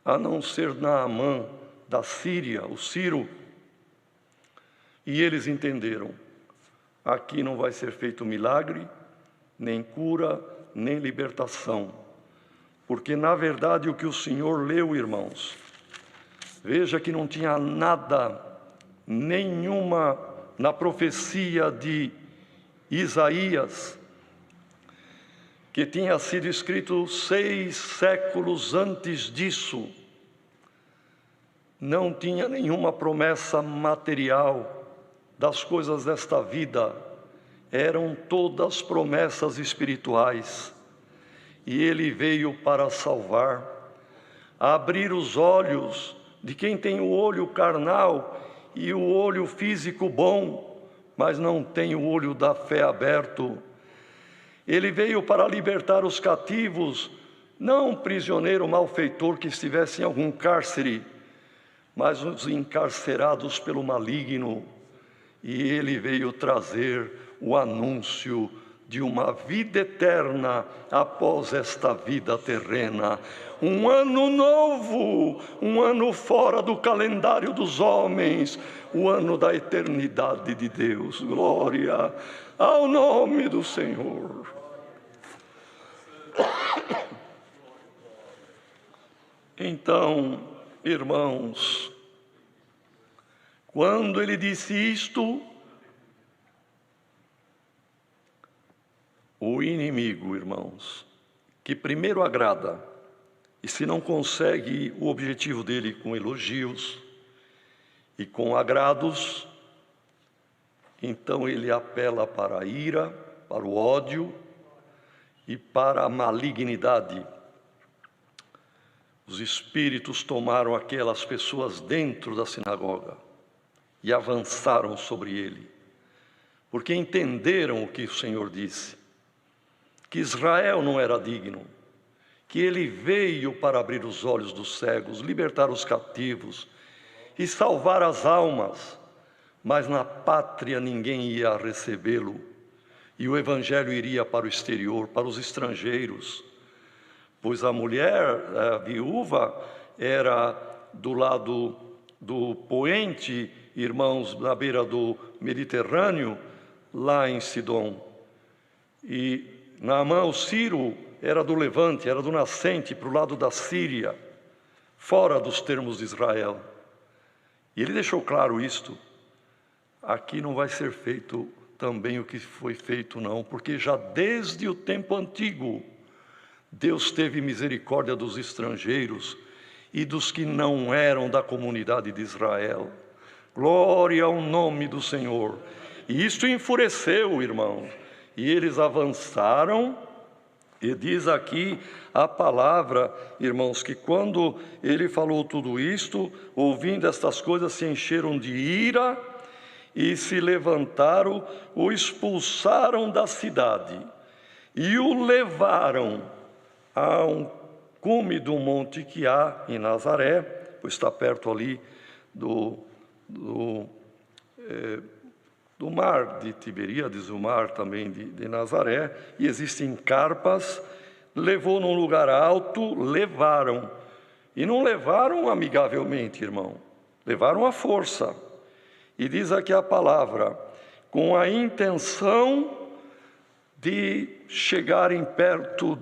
a não ser Naamã, da Síria, o Ciro. E eles entenderam, aqui não vai ser feito milagre, nem cura, nem libertação. Porque, na verdade, o que o Senhor leu, irmãos, veja que não tinha nada, nenhuma, na profecia de Isaías, que tinha sido escrito 6 séculos antes disso. Não tinha nenhuma promessa material das coisas desta vida, eram todas promessas espirituais. E ele veio para salvar, abrir os olhos de quem tem o olho carnal e o olho físico bom, mas não tem o olho da fé aberto. Ele veio para libertar os cativos, não um prisioneiro malfeitor que estivesse em algum cárcere, mas os encarcerados pelo maligno. E ele veio trazer o anúncio de uma vida eterna após esta vida terrena. Um ano novo, um ano fora do calendário dos homens, o ano da eternidade de Deus. Glória ao nome do Senhor. Então, irmãos, quando ele disse isto, o inimigo, irmãos, que primeiro agrada, e se não consegue o objetivo dele com elogios e com agrados, então ele apela para a ira, para o ódio e para a malignidade. Os espíritos tomaram aquelas pessoas dentro da sinagoga e avançaram sobre ele, porque entenderam o que o Senhor disse, que Israel não era digno, que ele veio para abrir os olhos dos cegos, libertar os cativos e salvar as almas, mas na pátria ninguém ia recebê-lo, e o evangelho iria para o exterior, para os estrangeiros, pois a mulher, a viúva, era do lado do poente irmãos, na beira do Mediterrâneo, lá em Sidom. E Naamã, o Sírio, era do Levante, era do nascente, para o lado da Síria, fora dos termos de Israel. E ele deixou claro isto: aqui não vai ser feito também o que foi feito não, porque já desde o tempo antigo, Deus teve misericórdia dos estrangeiros e dos que não eram da comunidade de Israel. Glória ao nome do Senhor. E isto enfureceu, irmãos, e eles avançaram. E diz aqui a palavra, irmãos, que quando ele falou tudo isto, ouvindo estas coisas, se encheram de ira e se levantaram, o expulsaram da cidade e o levaram a um cume do monte que há em Nazaré, pois está perto ali do mar de Tiberíades, o mar também de Nazaré, e existem carpas. Levou num lugar alto, levaram, e não levaram amigavelmente, irmão, levaram à força. E diz aqui a palavra, com a intenção de chegarem perto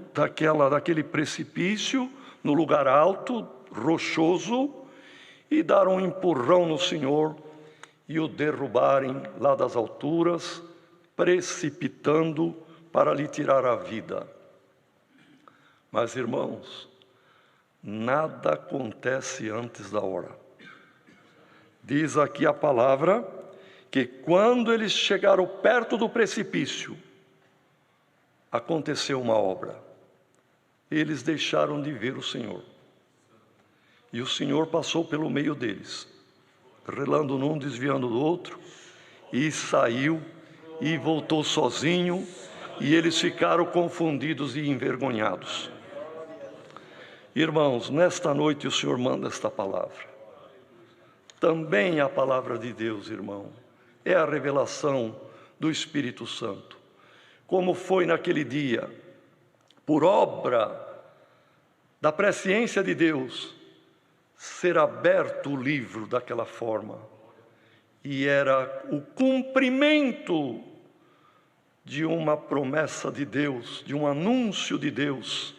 daquele precipício, no lugar alto, rochoso, e dar um empurrão no Senhor e o derrubarem lá das alturas, precipitando para lhe tirar a vida. Mas, irmãos, nada acontece antes da hora. Diz aqui a palavra que quando eles chegaram perto do precipício, aconteceu uma obra. Eles deixaram de ver o Senhor. E o Senhor passou pelo meio deles, relando num, desviando do outro, e saiu e voltou sozinho, e eles ficaram confundidos e envergonhados. Irmãos, nesta noite o Senhor manda esta palavra. Também a palavra de Deus, irmão, é a revelação do Espírito Santo. Como foi naquele dia, por obra da presciência de Deus, ser aberto o livro daquela forma. E era o cumprimento de uma promessa de Deus, de um anúncio de Deus,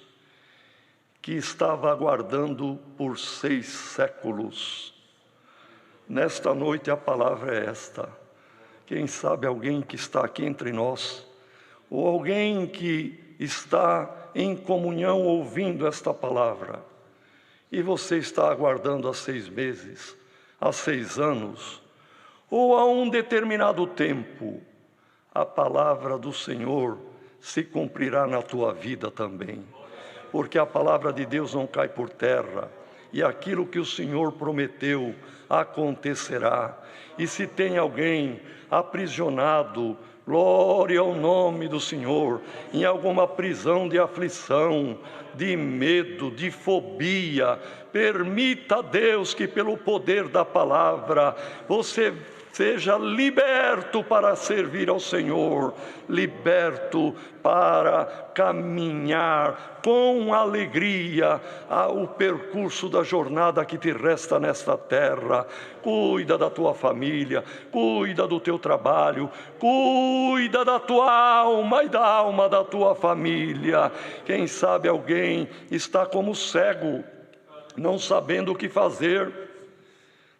que estava aguardando por 6 séculos. Nesta noite a palavra é esta. Quem sabe alguém que está aqui entre nós, ou alguém que está em comunhão ouvindo esta palavra, e você está aguardando há 6 meses, há 6 anos, ou a um determinado tempo, a palavra do Senhor se cumprirá na tua vida também. Porque a palavra de Deus não cai por terra, e aquilo que o Senhor prometeu acontecerá. E se tem alguém aprisionado, glória ao nome do Senhor, em alguma prisão de aflição, de medo, de fobia, permita a Deus que pelo poder da palavra você seja liberto para servir ao Senhor, liberto para caminhar com alegria o percurso da jornada que te resta nesta terra. Cuida da tua família, cuida do teu trabalho, cuida da tua alma e da alma da tua família. Quem sabe alguém está como cego, não sabendo o que fazer,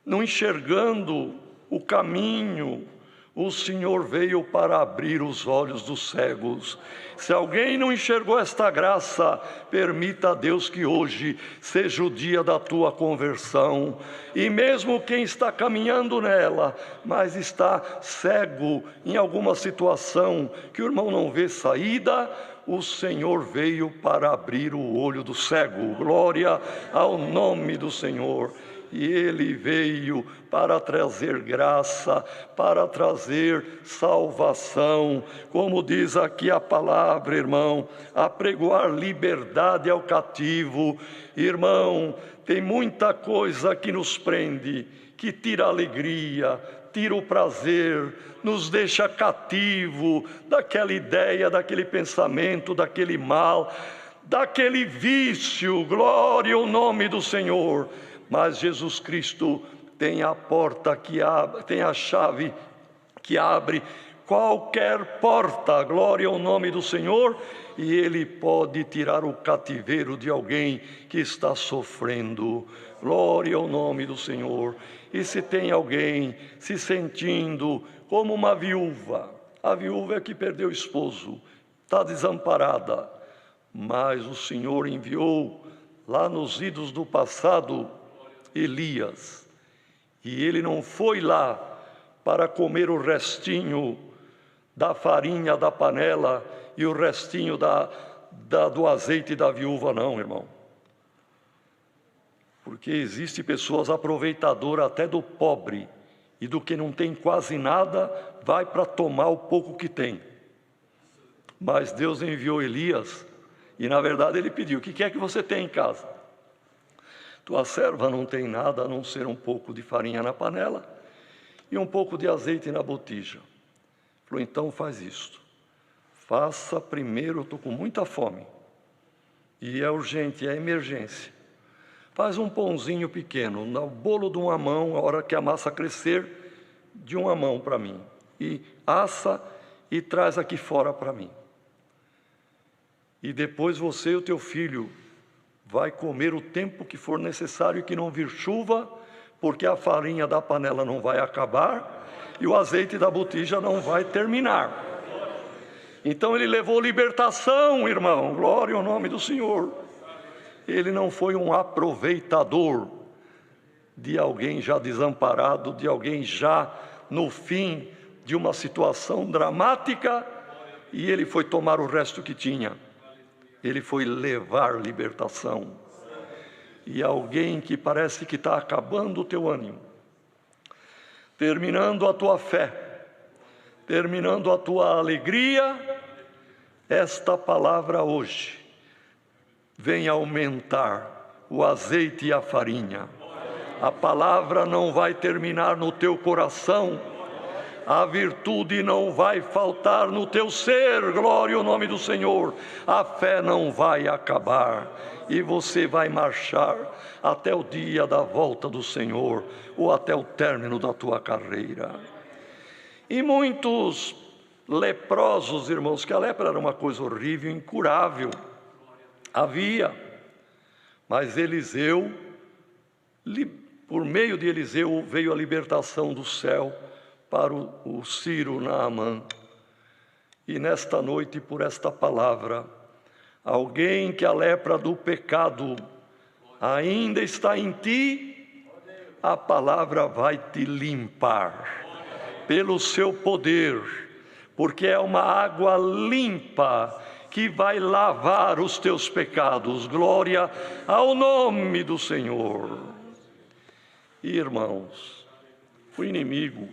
não enxergando o caminho. O Senhor veio para abrir os olhos dos cegos. Se alguém não enxergou esta graça, permita a Deus que hoje seja o dia da tua conversão. E mesmo quem está caminhando nela, mas está cego em alguma situação que o irmão não vê saída, o Senhor veio para abrir o olho do cego. Glória ao nome do Senhor. E Ele veio para trazer graça, para trazer salvação, como diz aqui a palavra, irmão, apregoar liberdade ao cativo. Irmão, tem muita coisa que nos prende, que tira a alegria, tira o prazer, nos deixa cativo daquela ideia, daquele pensamento, daquele mal, daquele vício. Glória ao nome do Senhor. Mas Jesus Cristo tem a porta que abre, tem a chave que abre qualquer porta, glória ao nome do Senhor, e Ele pode tirar o cativeiro de alguém que está sofrendo, glória ao nome do Senhor. E se tem alguém se sentindo como uma viúva, a viúva é que perdeu o esposo, está desamparada, mas o Senhor enviou lá nos idos do passado Elias, e ele não foi lá para comer o restinho da farinha da panela e o restinho do azeite da viúva, não, irmão. Porque existe pessoas aproveitadoras até do pobre, e do que não tem quase nada, vai para tomar o pouco que tem. Mas Deus enviou Elias, e na verdade ele pediu: o que é que você tem em casa? Tua serva não tem nada a não ser um pouco de farinha na panela e um pouco de azeite na botija. Falou: então faz isto. Faça primeiro, eu estou com muita fome. E é urgente, é emergência. Faz um pãozinho pequeno, no bolo de uma mão, a hora que a massa crescer, de uma mão para mim. E assa e traz aqui fora para mim. E depois você e o teu filho vai comer o tempo que for necessário e que não vir chuva, porque a farinha da panela não vai acabar e o azeite da botija não vai terminar. Então ele levou libertação, irmão, glória ao nome do Senhor. Ele não foi um aproveitador de alguém já desamparado, de alguém já no fim de uma situação dramática, e ele foi tomar o resto que tinha. Ele foi levar libertação. E alguém que parece que está acabando o teu ânimo, terminando a tua fé, terminando a tua alegria, esta palavra hoje vem aumentar o azeite e a farinha. A palavra não vai terminar no teu coração, a virtude não vai faltar no teu ser, glória ao nome do Senhor. A fé não vai acabar e você vai marchar até o dia da volta do Senhor ou até o término da tua carreira. E muitos leprosos, irmãos, que a lepra era uma coisa horrível, incurável, havia, mas Eliseu, por meio de Eliseu, veio a libertação do céu para o Ciro Naamã. E nesta noite, por esta palavra, alguém que a lepra do pecado ainda está em ti, a palavra vai te limpar pelo seu poder, porque é uma água limpa que vai lavar os teus pecados. Glória ao nome do Senhor. Irmãos, o inimigo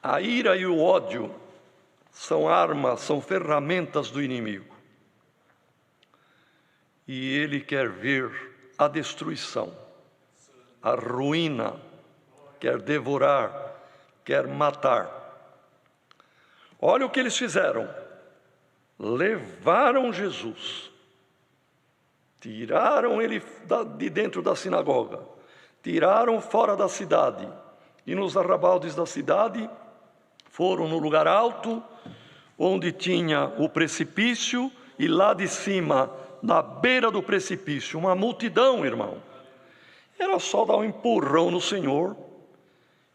a ira e o ódio são armas, são ferramentas do inimigo. E ele quer ver a destruição, a ruína, quer devorar, quer matar. Olha o que eles fizeram. Levaram Jesus, tiraram ele de dentro da sinagoga, tiraram fora da cidade, e nos arrabaldes da cidade foram no lugar alto, onde tinha o precipício, e lá de cima, na beira do precipício, uma multidão, irmão. Era só dar um empurrão no Senhor,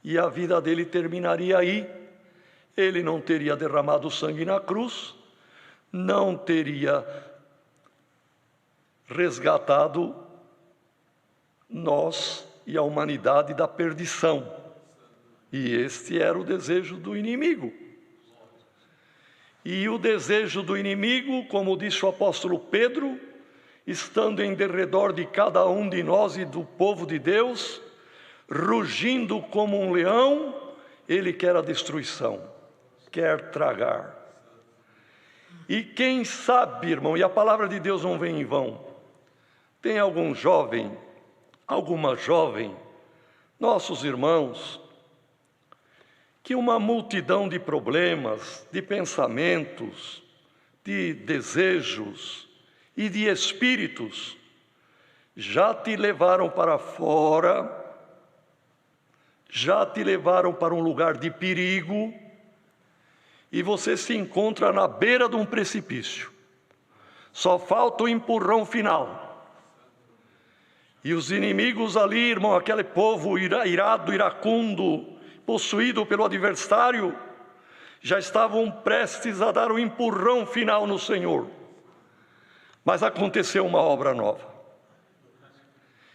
e a vida dele terminaria aí. Ele não teria derramado sangue na cruz, não teria resgatado nós e a humanidade da perdição. E este era o desejo do inimigo. E o desejo do inimigo, como disse o apóstolo Pedro, estando em derredor de cada um de nós e do povo de Deus, rugindo como um leão, ele quer a destruição, quer tragar. E quem sabe, irmão, e a palavra de Deus não vem em vão, tem algum jovem, alguma jovem, nossos irmãos, que uma multidão de problemas, de pensamentos, de desejos e de espíritos já te levaram para fora, já te levaram para um lugar de perigo, e você se encontra na beira de um precipício. Só falta o empurrão final. E os inimigos ali, irmão, aquele povo irado, iracundo, possuído pelo adversário, já estavam prestes a dar o empurrão final no Senhor. Mas aconteceu uma obra nova.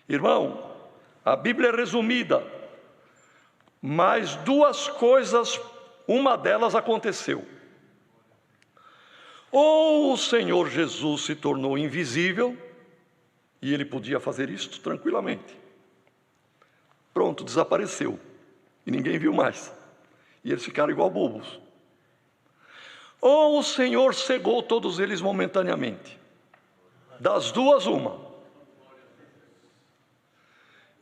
Irmão, a Bíblia é resumida, mas duas coisas, uma delas aconteceu. Ou o Senhor Jesus se tornou invisível, e ele podia fazer isto tranquilamente. Pronto, desapareceu, e ninguém viu mais. E eles ficaram igual bobos. Ou o Senhor cegou todos eles momentaneamente. Das duas, uma.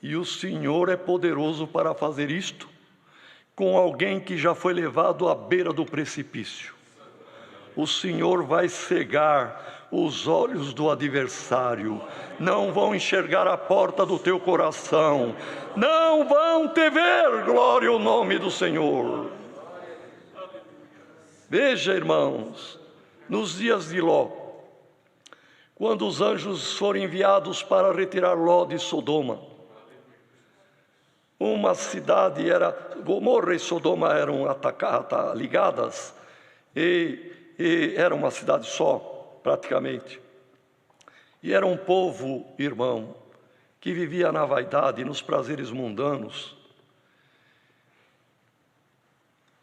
E o Senhor é poderoso para fazer isto com alguém que já foi levado à beira do precipício. O Senhor vai cegar os olhos do adversário, não vão enxergar a porta do teu coração, não vão te ver, glória ao nome do Senhor. Veja, irmãos, nos dias de Ló, quando os anjos foram enviados para retirar Ló de Sodoma, uma cidade era, Gomorra e Sodoma eram ligadas, e era uma cidade só, praticamente. E era um povo, irmão, que vivia na vaidade, nos prazeres mundanos.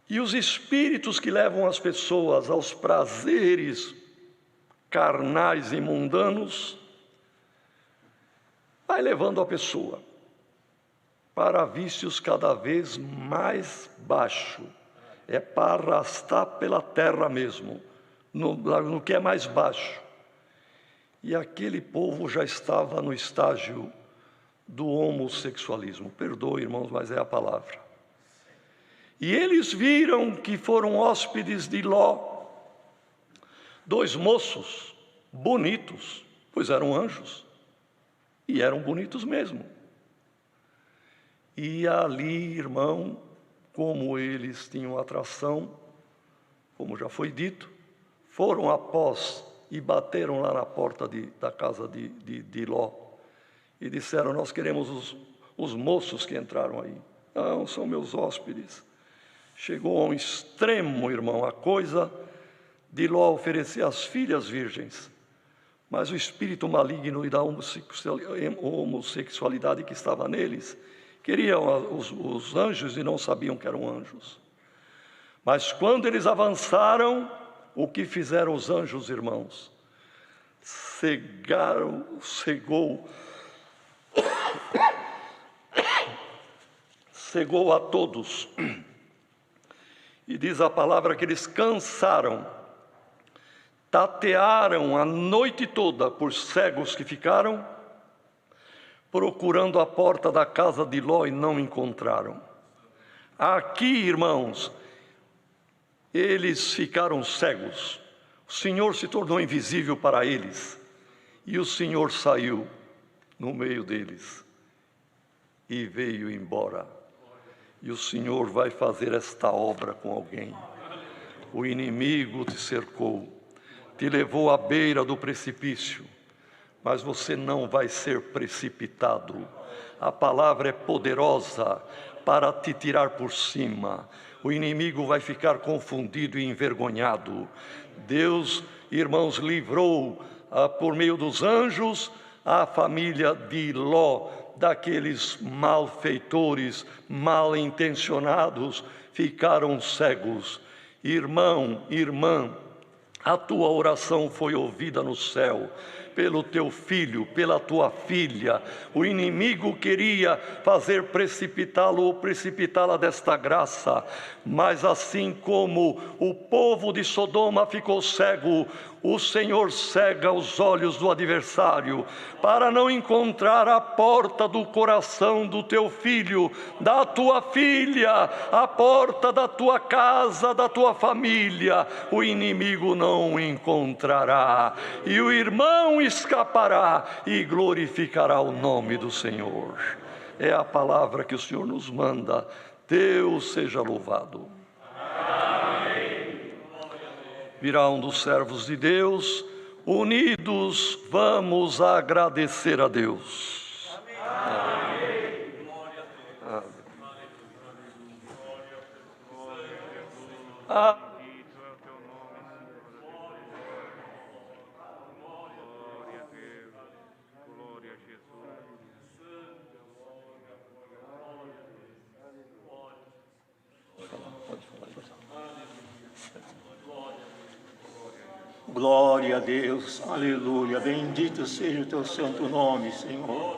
E os espíritos que levam as pessoas aos prazeres carnais e mundanos, vai levando a pessoa para vícios cada vez mais baixos. É para arrastar pela terra mesmo, no que é mais baixo. E aquele povo já estava no estágio do homossexualismo. Perdoe, irmãos, mas é a palavra. E eles viram que foram hóspedes de Ló, dois moços bonitos, pois eram anjos, e eram bonitos mesmo. E ali, irmão, como eles tinham atração, como já foi dito, foram após e bateram lá na porta da casa de Ló, e disseram: nós queremos os moços que entraram aí. Não, são meus hóspedes. Chegou a um extremo, irmão, a coisa de Ló oferecer as filhas virgens, mas o espírito maligno e da homossexualidade que estava neles, queriam os anjos e não sabiam que eram anjos. Mas quando eles avançaram, o que fizeram os anjos, irmãos? Cegou a todos. E diz a palavra que eles cansaram, tatearam a noite toda por cegos que ficaram, procurando a porta da casa de Ló e não encontraram. Aqui, irmãos, eles ficaram cegos. O Senhor se tornou invisível para eles. E o Senhor saiu no meio deles e veio embora. E o Senhor vai fazer esta obra com alguém. O inimigo te cercou, te levou à beira do precipício, mas você não vai ser precipitado. A palavra é poderosa para te tirar por cima. O inimigo vai ficar confundido e envergonhado. Deus, irmãos, livrou por meio dos anjos a família de Ló daqueles malfeitores, mal intencionados, ficaram cegos. Irmão, irmã, a tua oração foi ouvida no céu, pelo teu filho, pela tua filha. O inimigo queria fazer precipitá-lo ou precipitá-la desta graça, mas assim como o povo de Sodoma ficou cego, o Senhor cega os olhos do adversário, para não encontrar a porta do coração do teu filho, da tua filha, a porta da tua casa, da tua família. O inimigo não encontrará. E o irmão não escapará e glorificará o nome do Senhor. É a palavra que o Senhor nos manda. Deus seja louvado. Amém. Virá um dos servos de Deus. Unidos vamos agradecer a Deus. Amém. Amém. Amém. Glória a Deus, aleluia, bendito seja o teu santo nome, Senhor.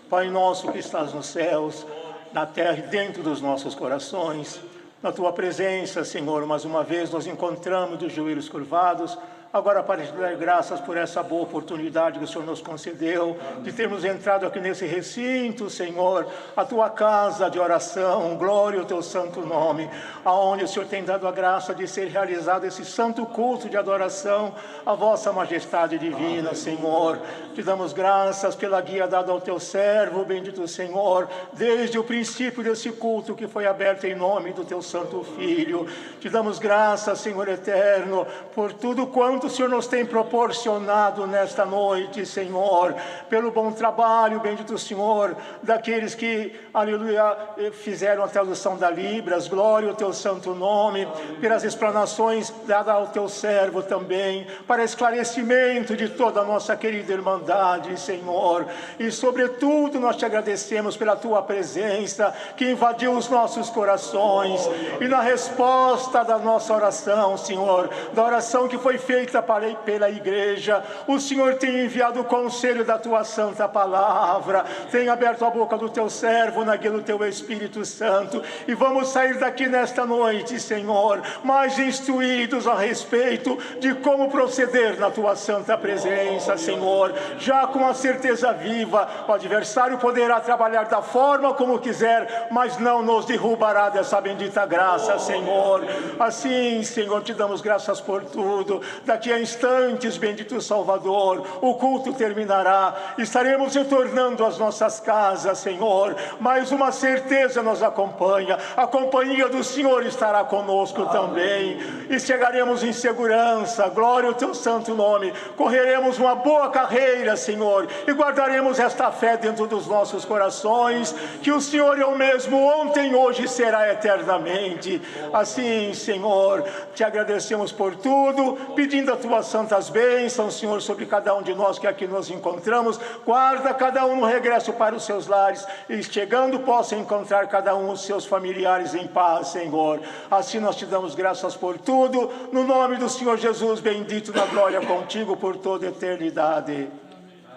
Pai nosso que estás nos céus, na terra e dentro dos nossos corações, na tua presença, Senhor, mais uma vez nos encontramos de joelhos curvados, agora para te dar graças por essa boa oportunidade que o Senhor nos concedeu, de termos entrado aqui nesse recinto, Senhor, a tua casa de oração, glória ao teu santo nome, aonde o Senhor tem dado a graça de ser realizado esse santo culto de adoração à vossa majestade divina, Senhor. Te damos graças pela guia dada ao teu servo, bendito Senhor, desde o princípio desse culto que foi aberto em nome do teu santo Filho. Te damos graças, Senhor eterno, por tudo quanto o Senhor nos tem proporcionado nesta noite, Senhor, pelo bom trabalho, bendito Senhor, daqueles que, aleluia, fizeram a tradução da Libras, glória ao teu santo nome, pelas explanações dadas ao teu servo também, para esclarecimento de toda a nossa querida irmandade, Senhor, e sobretudo nós te agradecemos pela tua presença, que invadiu os nossos corações, e na resposta da nossa oração, Senhor, da oração que foi feita pela igreja, o Senhor tem enviado o conselho da tua santa palavra, tem aberto a boca do teu servo na guia do teu Espírito Santo, e vamos sair daqui nesta noite, Senhor, mais instruídos a respeito de como proceder na tua santa presença, Senhor, já com a certeza viva, o adversário poderá trabalhar da forma como quiser, mas não nos derrubará dessa bendita graça, Senhor. Assim, Senhor, te damos graças por tudo. Daqui a instantes, bendito Salvador, o culto terminará, estaremos retornando às nossas casas, Senhor, mas uma certeza nos acompanha, a companhia do Senhor estará conosco também, e chegaremos em segurança, glória ao teu santo nome, correremos uma boa carreira, Senhor, e guardaremos esta fé dentro dos nossos corações, que o Senhor é o mesmo ontem, hoje e será eternamente. Assim, Senhor, te agradecemos por tudo, pedindo as tuas santas bênçãos, Senhor, sobre cada um de nós que aqui nos encontramos. Guarda cada um no regresso para os seus lares, e chegando possa encontrar cada um os seus familiares em paz, Senhor. Assim nós te damos graças por tudo, no nome do Senhor Jesus, bendito na glória contigo por toda a eternidade.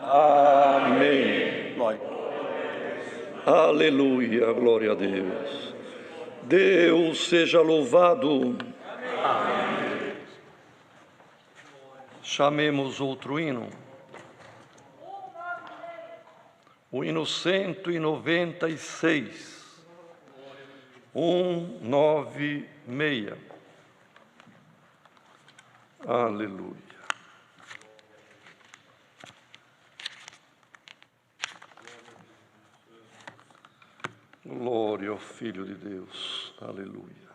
Amém. Glória. Aleluia, glória a Deus. Deus seja louvado. Amém. Chamemos outro hino. O hino 196. 196. Aleluia. Glória ao Filho de Deus. Aleluia.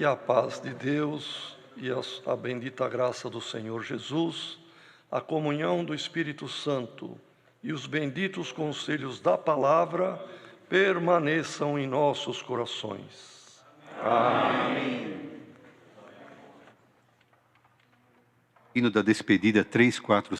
que a paz de Deus e a bendita graça do Senhor Jesus, a comunhão do Espírito Santo e os benditos conselhos da palavra permaneçam em nossos corações. Amém. Hino da despedida 347.